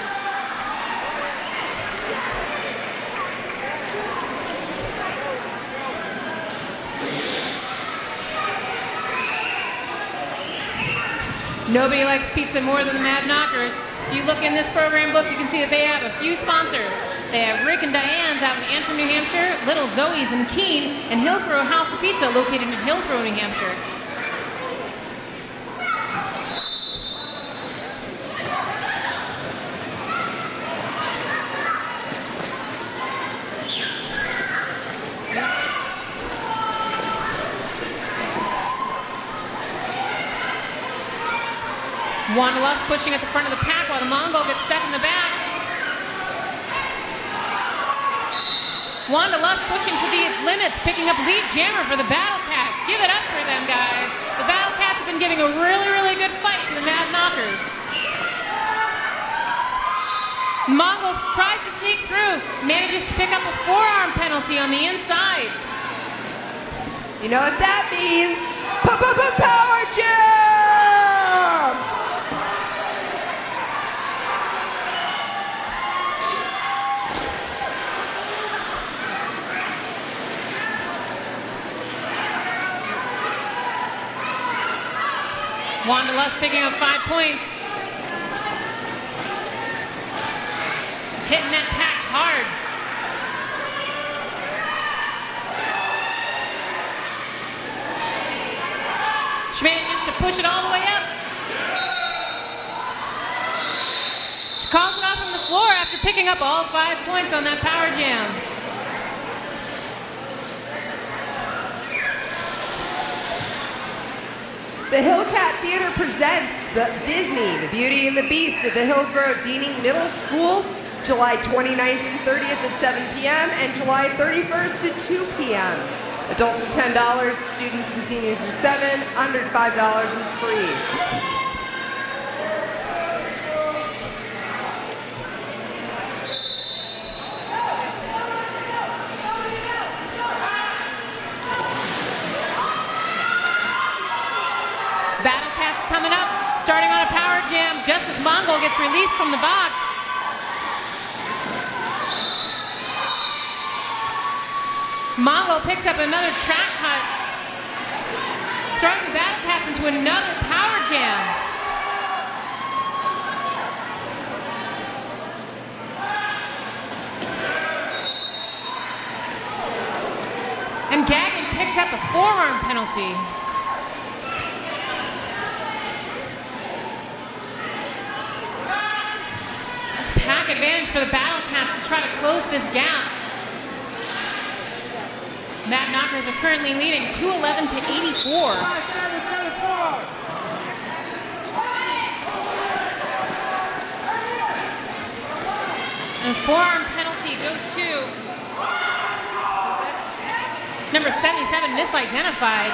Nobody likes pizza more than the Mad Knockers. If you look in this program book, you can see that they have a few sponsors. They have Rick and Diane's out in Antrim, New Hampshire, Little Zoe's in Keene, and Hillsborough House of Pizza located in Hillsborough, New Hampshire. Wanderlust pushing at the front of the pack while the Mongol gets stuck in the back. Wanderlust pushing to the limits, picking up lead jammer for the Battle Cats. Give it up for them, guys. The Battle Cats have been giving a really, really good fight to the Mad Knockers. Mongol tries to sneak through, manages to pick up a forearm penalty on the inside. You know what that means? Power jam! Wanderlust picking up 5 points. Hitting that pack hard. She manages to push it all the way up. She calls it off from the floor after picking up all 5 points on that power jam. The Hillcat Theater presents the Disney, The Beauty and the Beast at the Hillsborough Deaning Middle School, July 29th and 30th at 7 p.m. and July 31st at 2 p.m. Adults are $10, students and seniors are $7, under $5 is free. Battle Cats coming up, starting on a power jam just as Mongol gets released from the box. Mongol picks up another track cut, throwing the Battle Cats into another power jam. And Gagnon picks up a forearm penalty. Pack advantage for the Battle Cats to try to close this gap. Mad Knockers are currently leading 211 to 84. And forearm penalty goes to number 77, misidentified,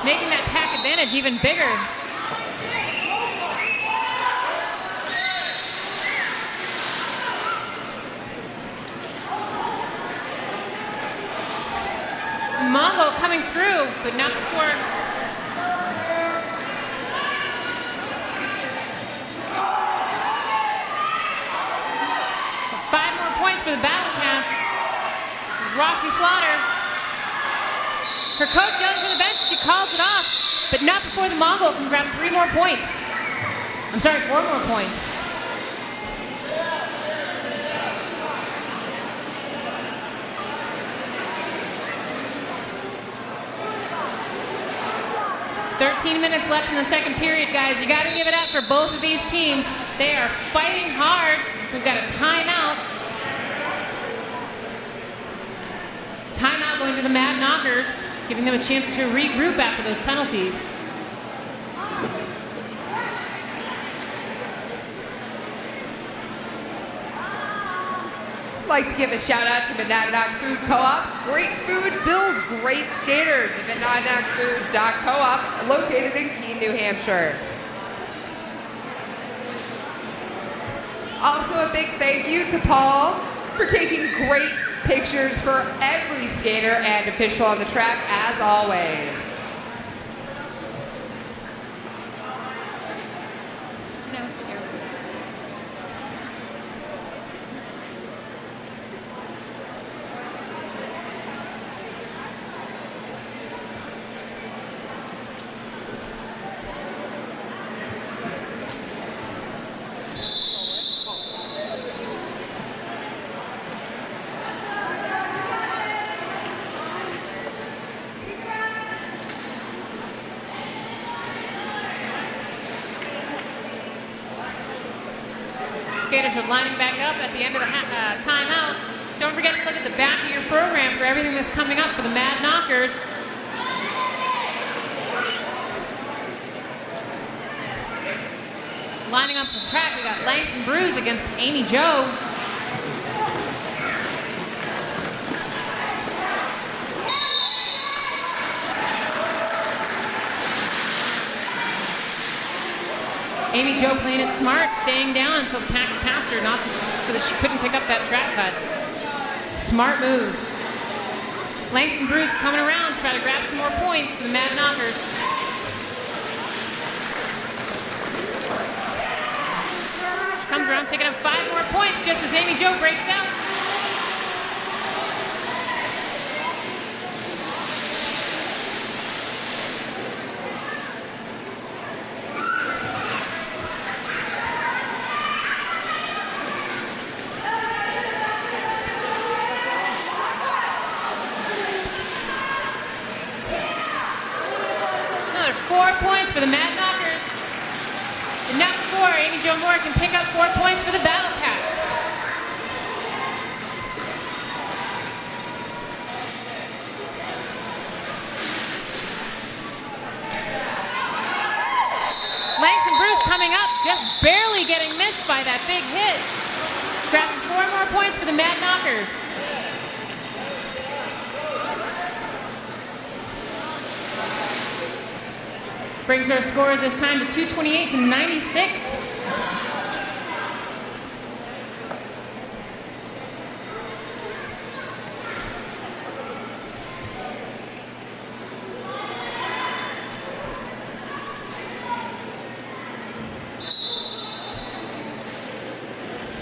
making that pack advantage even bigger. Mongol coming through, but not before. 5 more points for the Battle Cats. Roxy Slaughter. Her coach yelling from the bench, she calls it off, but not before the Mongol can grab 3 more points. I'm sorry, 4 more points. $13 minutes left in the second period, guys. You got to give it up for both of these teams. They are fighting hard. We've got a timeout. Timeout going to the Mad Knockers, giving them a chance to regroup after those penalties. I'd like to give a shout out to Monadnock Food Co-op. Great food builds great skaters at monadnockfood.coop, located in Keene, New Hampshire. Also a big thank you to Paul for taking great pictures for every skater and official on the track, as always. skaters are lining back up at the end of the timeout. Don't forget to look at the back of your program for everything that's coming up for the Mad Knockers. Lining up the track, we got Langston Bruce against Amy Jo. Amy Jo playing it smart, staying down until the pack passed her, not so that she couldn't pick up that track cut. Smart move. Langston Bruce coming around, try to grab some more points for the Mad Knockers. Comes around picking up 5 more points just as Amy Jo breaks out. Another 4 points for the Mad Knockers. And now before Amy Jo Moore can pick up 4 points for the Battle Cats. Langston Bruce coming up, just barely getting missed by that big hit. Grabbing 4 more points for the Mad Knockers. Brings our score this time to 228-96.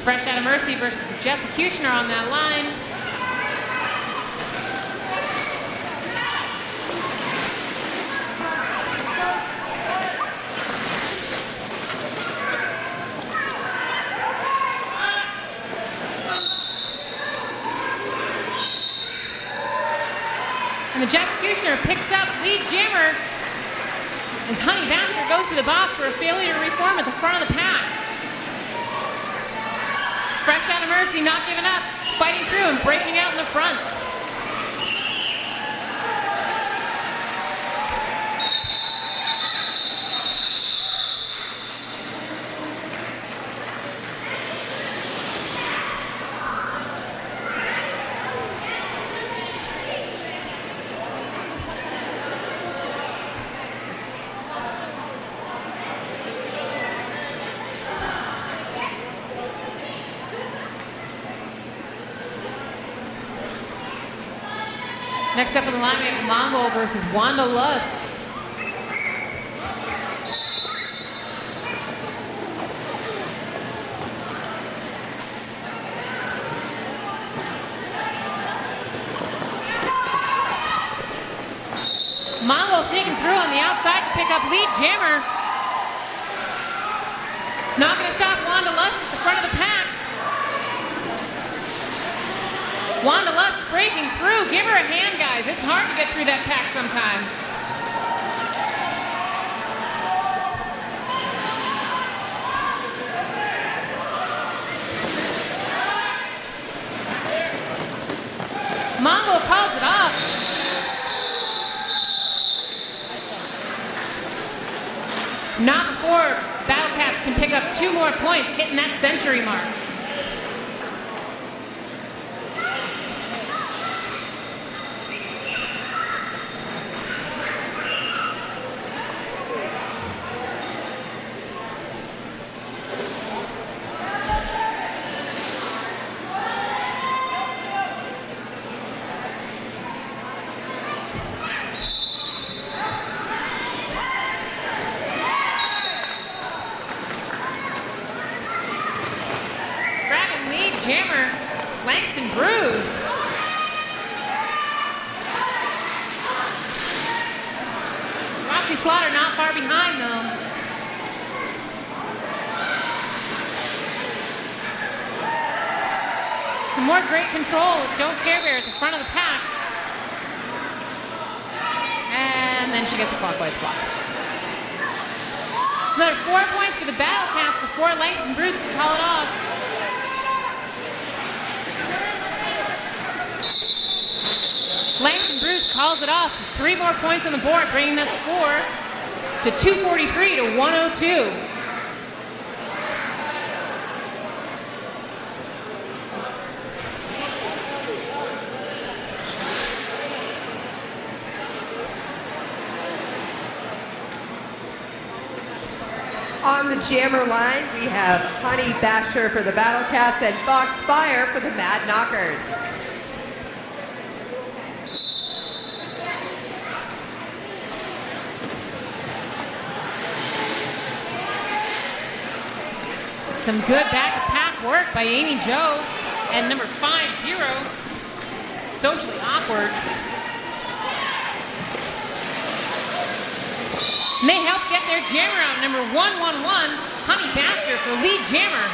Fresh Out of Mercy versus the Jessecutioner on that line. And the Jessecutioner picks up lead jammer as Honey Baxter goes to the box for a failure to reform at the front of the pack. Fresh Out of Mercy not giving up, fighting through and breaking out in the front. Next up on the line, we have Mongol versus Wanda Lust. Mongol sneaking through on the outside to pick up lead jammer. It's not going to stop Wanda Lust at the front of the pack. Wanda Lust breaking through. Give her a hand, guys. It's hard to get through that pack sometimes. Mongol calls it off. Not before Battle Cats can pick up 2 more points, hitting that century mark. Jammer, Langston Bruce. Roxy Slaughter not far behind though. Some more great control with Don't Care Bear at the front of the pack. And then she gets a clockwise block. It's another 4 points for the Battle Cats before Langston Bruce can call it off. Langston Bruce calls it off. 3 more points on the board, bringing that score to 243 to 102. On the jammer line, we have Honey Basher for the Battle Cats and Fox Fire for the Mad Knockers. Some good back-to-pack work by Amy Jo and number 5-0, Socially Awkward. And they help get their jammer out, number 111, Honey Basher for lead jammer.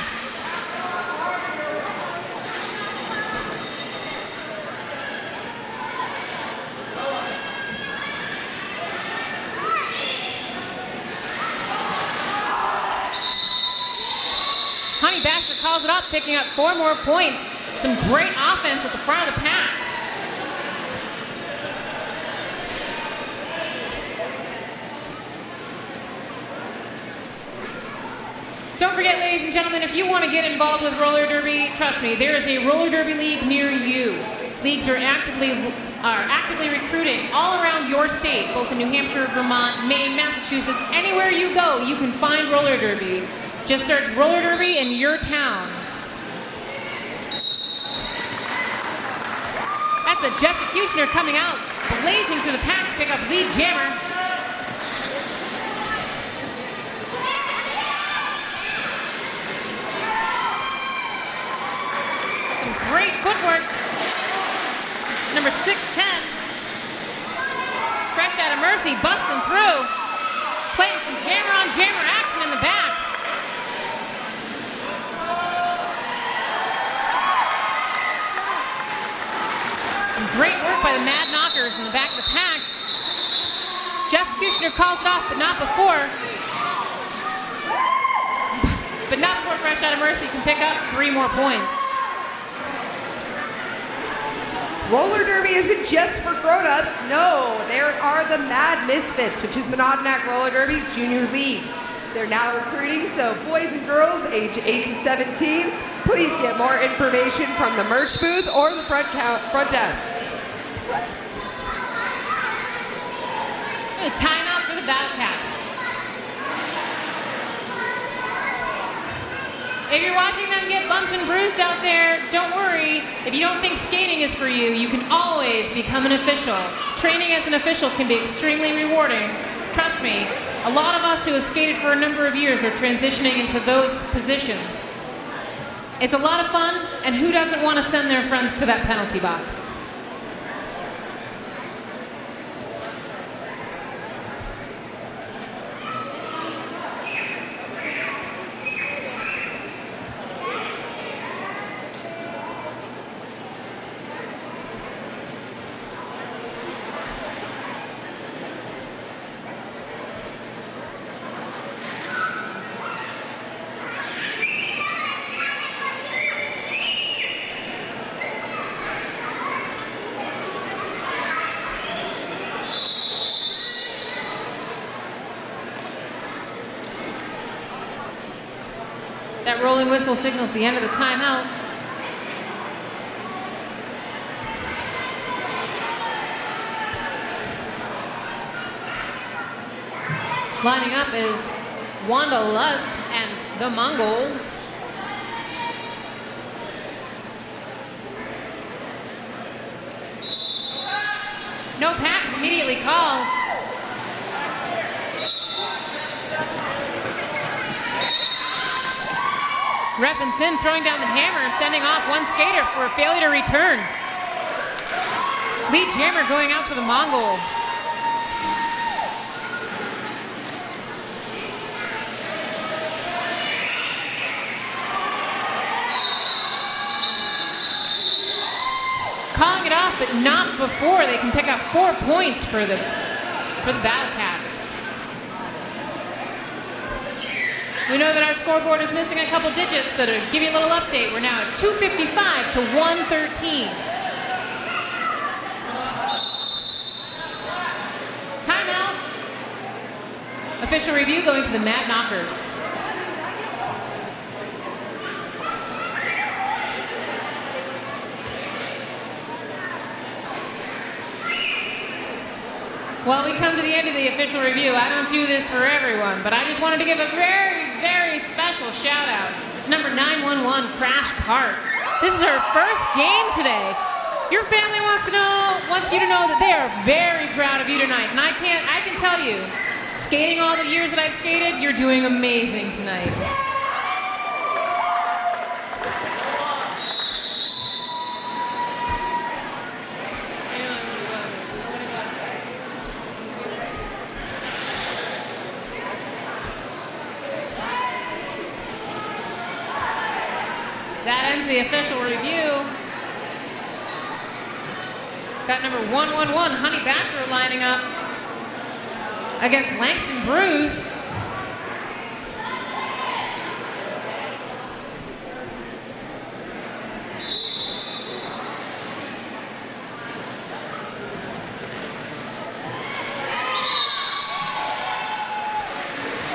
Honey Basher calls it up, picking up 4 more points. Some great offense at the front of the pack. Don't forget, ladies and gentlemen, if you want to get involved with roller derby, trust me, there is a roller derby league near you. Leagues are actively recruiting all around your state, both in New Hampshire, Vermont, Maine, Massachusetts. Anywhere you go, you can find roller derby. Just search roller derby in your town. That's the Jessicutioner coming out, blazing through the pack to pick up lead jammer. Great footwork. Number 610. Fresh out of Mercy, busting through. Playing some jammer on jammer action in the back. Some great work by the Mad Knockers in the back of the pack. Jessicutioner calls it off, but not before. But not before Fresh out of Mercy can pick up 3 more points. Roller derby isn't just for grown-ups. No, there are the Mad Misfits, which is Monadnock Roller Derby's junior league. They're now recruiting, so boys and girls age 8 to 17, please get more information from the merch booth or the front desk. A timeout for the Battle Cats. If you're watching them get bumped and bruised out there, don't worry. If you don't think skating is for you, you can always become an official. Training as an official can be extremely rewarding. Trust me, a lot of us who have skated for a number of years are transitioning into those positions. It's a lot of fun, and who doesn't want to send their friends to that penalty box? That rolling whistle signals the end of the timeout. Lining up is Wanda Lust and the Mongol. No packs immediately called. Reffinson throwing down the hammer, sending off one skater for a failure to return. Lead jammer going out to the Mongol. Calling it off, but not before they can pick up 4 points for the Battle Cats. We know that our scoreboard is missing a couple digits, so to give you a little update, we're now at 255 to 113. Timeout. Official review going to the Monadnockers. Well, we come to the end of the official review. I don't do this for everyone, but I just wanted to give a very, very special shout out to number 911 Crash Cart. This is her first game today. Your family wants you to know that they are very proud of you tonight. And I can tell you, skating all the years that I've skated, you're doing amazing tonight. That ends the official review. Got number 111, Honey Basher, lining up against Langston Bruce.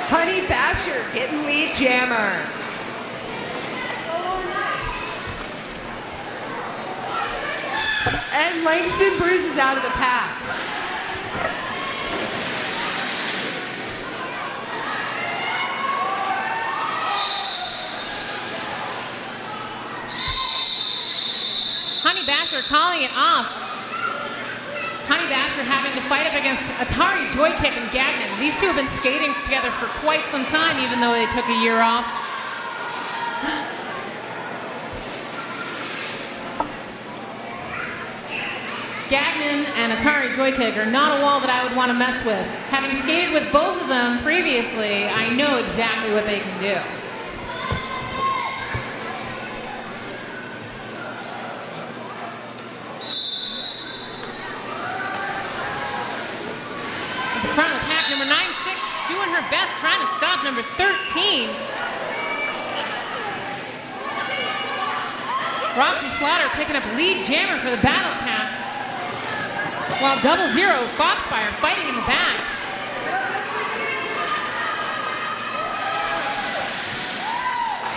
Honey Basher getting lead jammer. And Langston Bruce is out of the pack. Honey Basher calling it off. Honey Basher having to fight up against Atari, Joykick, and Gagnon. These two have been skating together for quite some time, even though they took a year off. Gagnon and Atari Joykick are not a wall that I would want to mess with. Having skated with both of them previously, I know exactly what they can do. At the front of the pack, number 9-6 doing her best, trying to stop number 13. Roxy Slaughter picking up lead jammer for the Battle Cats. While 00 Foxfire fighting in the back.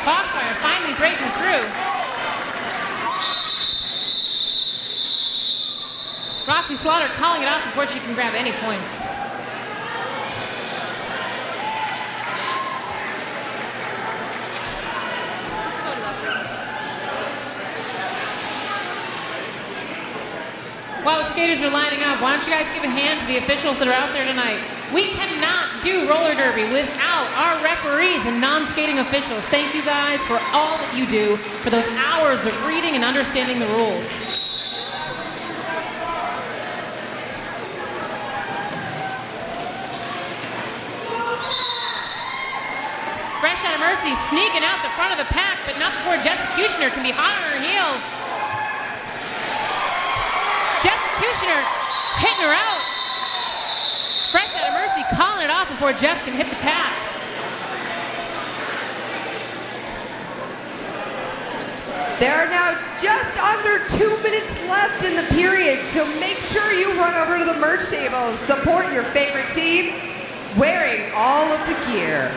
Foxfire finally breaking through. Roxy Slaughter calling it off before she can grab any points. While the skaters are lining up, why don't you guys give a hand to the officials that are out there tonight? We cannot do roller derby without our referees and non-skating officials. Thank you guys for all that you do, for those hours of reading and understanding the rules. Fresh Out of Mercy sneaking out the front of the pack, but not before Jessicutioner can be hot on her heels. Jessicutioner hitting her out. Fresh Out of Mercy calling it off before Jess can hit the pack. There are now just under 2 minutes left in the period, so make sure you run over to the merch tables, support your favorite team, wearing all of the gear.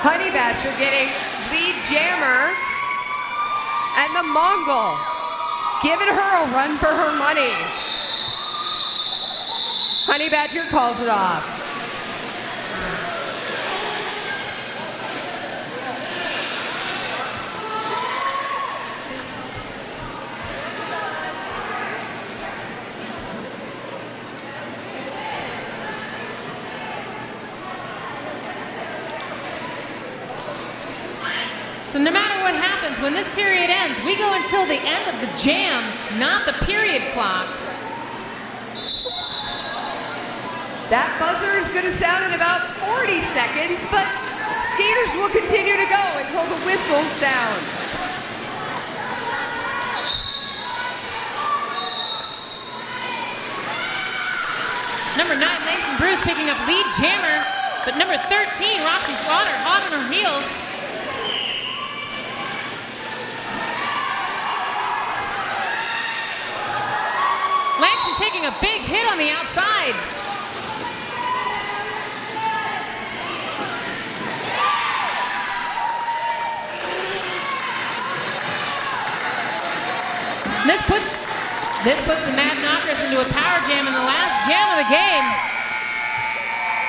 Honey Basher getting lead jammer, and the Mongol giving her a run for her money. Honey Badger calls it off. So no matter what happens, when this period ends, we go until the end of the jam, not the period clock. That buzzer is going to sound in about 40 seconds, but skaters will continue to go until the whistle sounds. Number 9, Langston Bruce picking up lead jammer, but number 13, Roxy Slaughter, hot on her heels. Langston taking a big hit on the outside. This puts the Monadnockers into a power jam in the last jam of the game.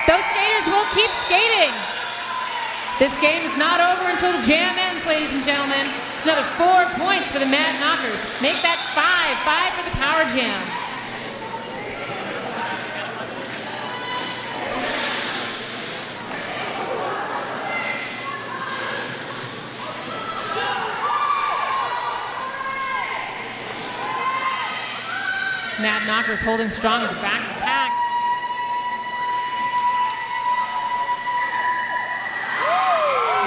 Those skaters will keep skating. This game is not over until the jam ends, ladies and gentlemen. It's another 4 points for the Monadnockers. Make that 5 for the power jam. Monadnockers holding strong at the back of the pack.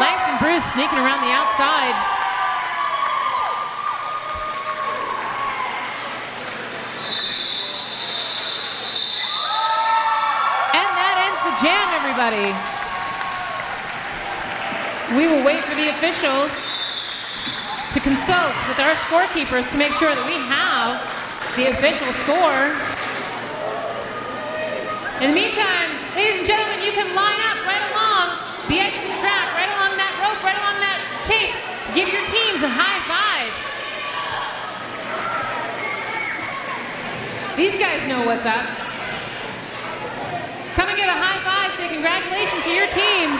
Langston Bruce sneaking around the outside. And that ends the jam, everybody. We will wait for the officials to consult with our scorekeepers to make sure that we have the official score. In the meantime, ladies and gentlemen, you can line up right along the edge of the track, right along that rope, right along that tape to give your teams a high five. These guys know what's up. Come and give a high five, say congratulations to your teams.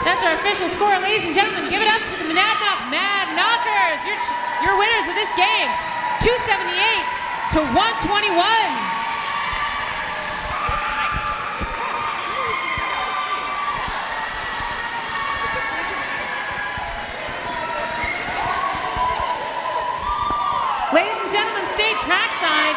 That's our official score, ladies and gentlemen. Give it up to the Monadnockers, your winners of this game, 278 to 121. Ladies and gentlemen, stay trackside.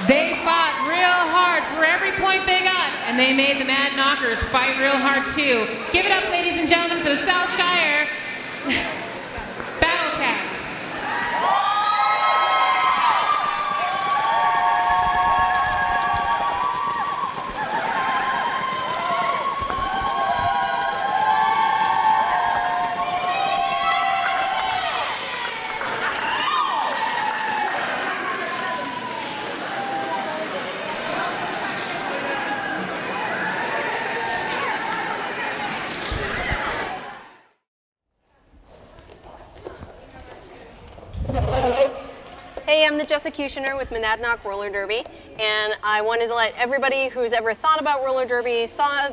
They fought real hard for every point they got, and they made the Monadnockers fight real hard too. Give it up, ladies and gentlemen, for the Southshire Battle Cats. Hey, I'm the Jessicutioner with Monadnock Roller Derby, and I wanted to let everybody who's ever thought about roller derby, saw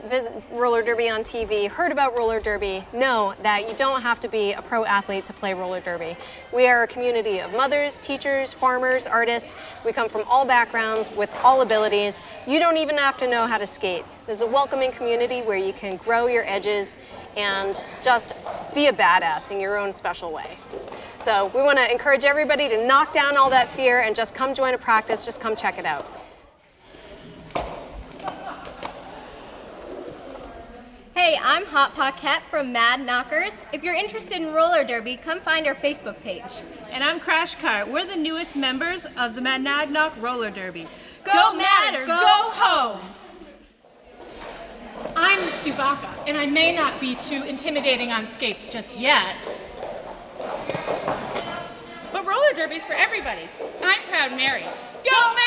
roller derby on TV, heard about roller derby, know that you don't have to be a pro athlete to play roller derby. We are a community of mothers, teachers, farmers, artists. We come from all backgrounds with all abilities. You don't even have to know how to skate. There's a welcoming community where you can grow your edges and just be a badass in your own special way. So we want to encourage everybody to knock down all that fear and just come join a practice, just come check it out. Hey, I'm Hot Pocket from Monadnockers. If you're interested in roller derby, come find our Facebook page. And I'm Crash Cart. We're the newest members of the Monadnock Roller Derby. Go Mad or go home! I'm Chewbacca, and I may not be too intimidating on skates just yet. But roller derby's for everybody. I'm Proud Mary. Go Mad!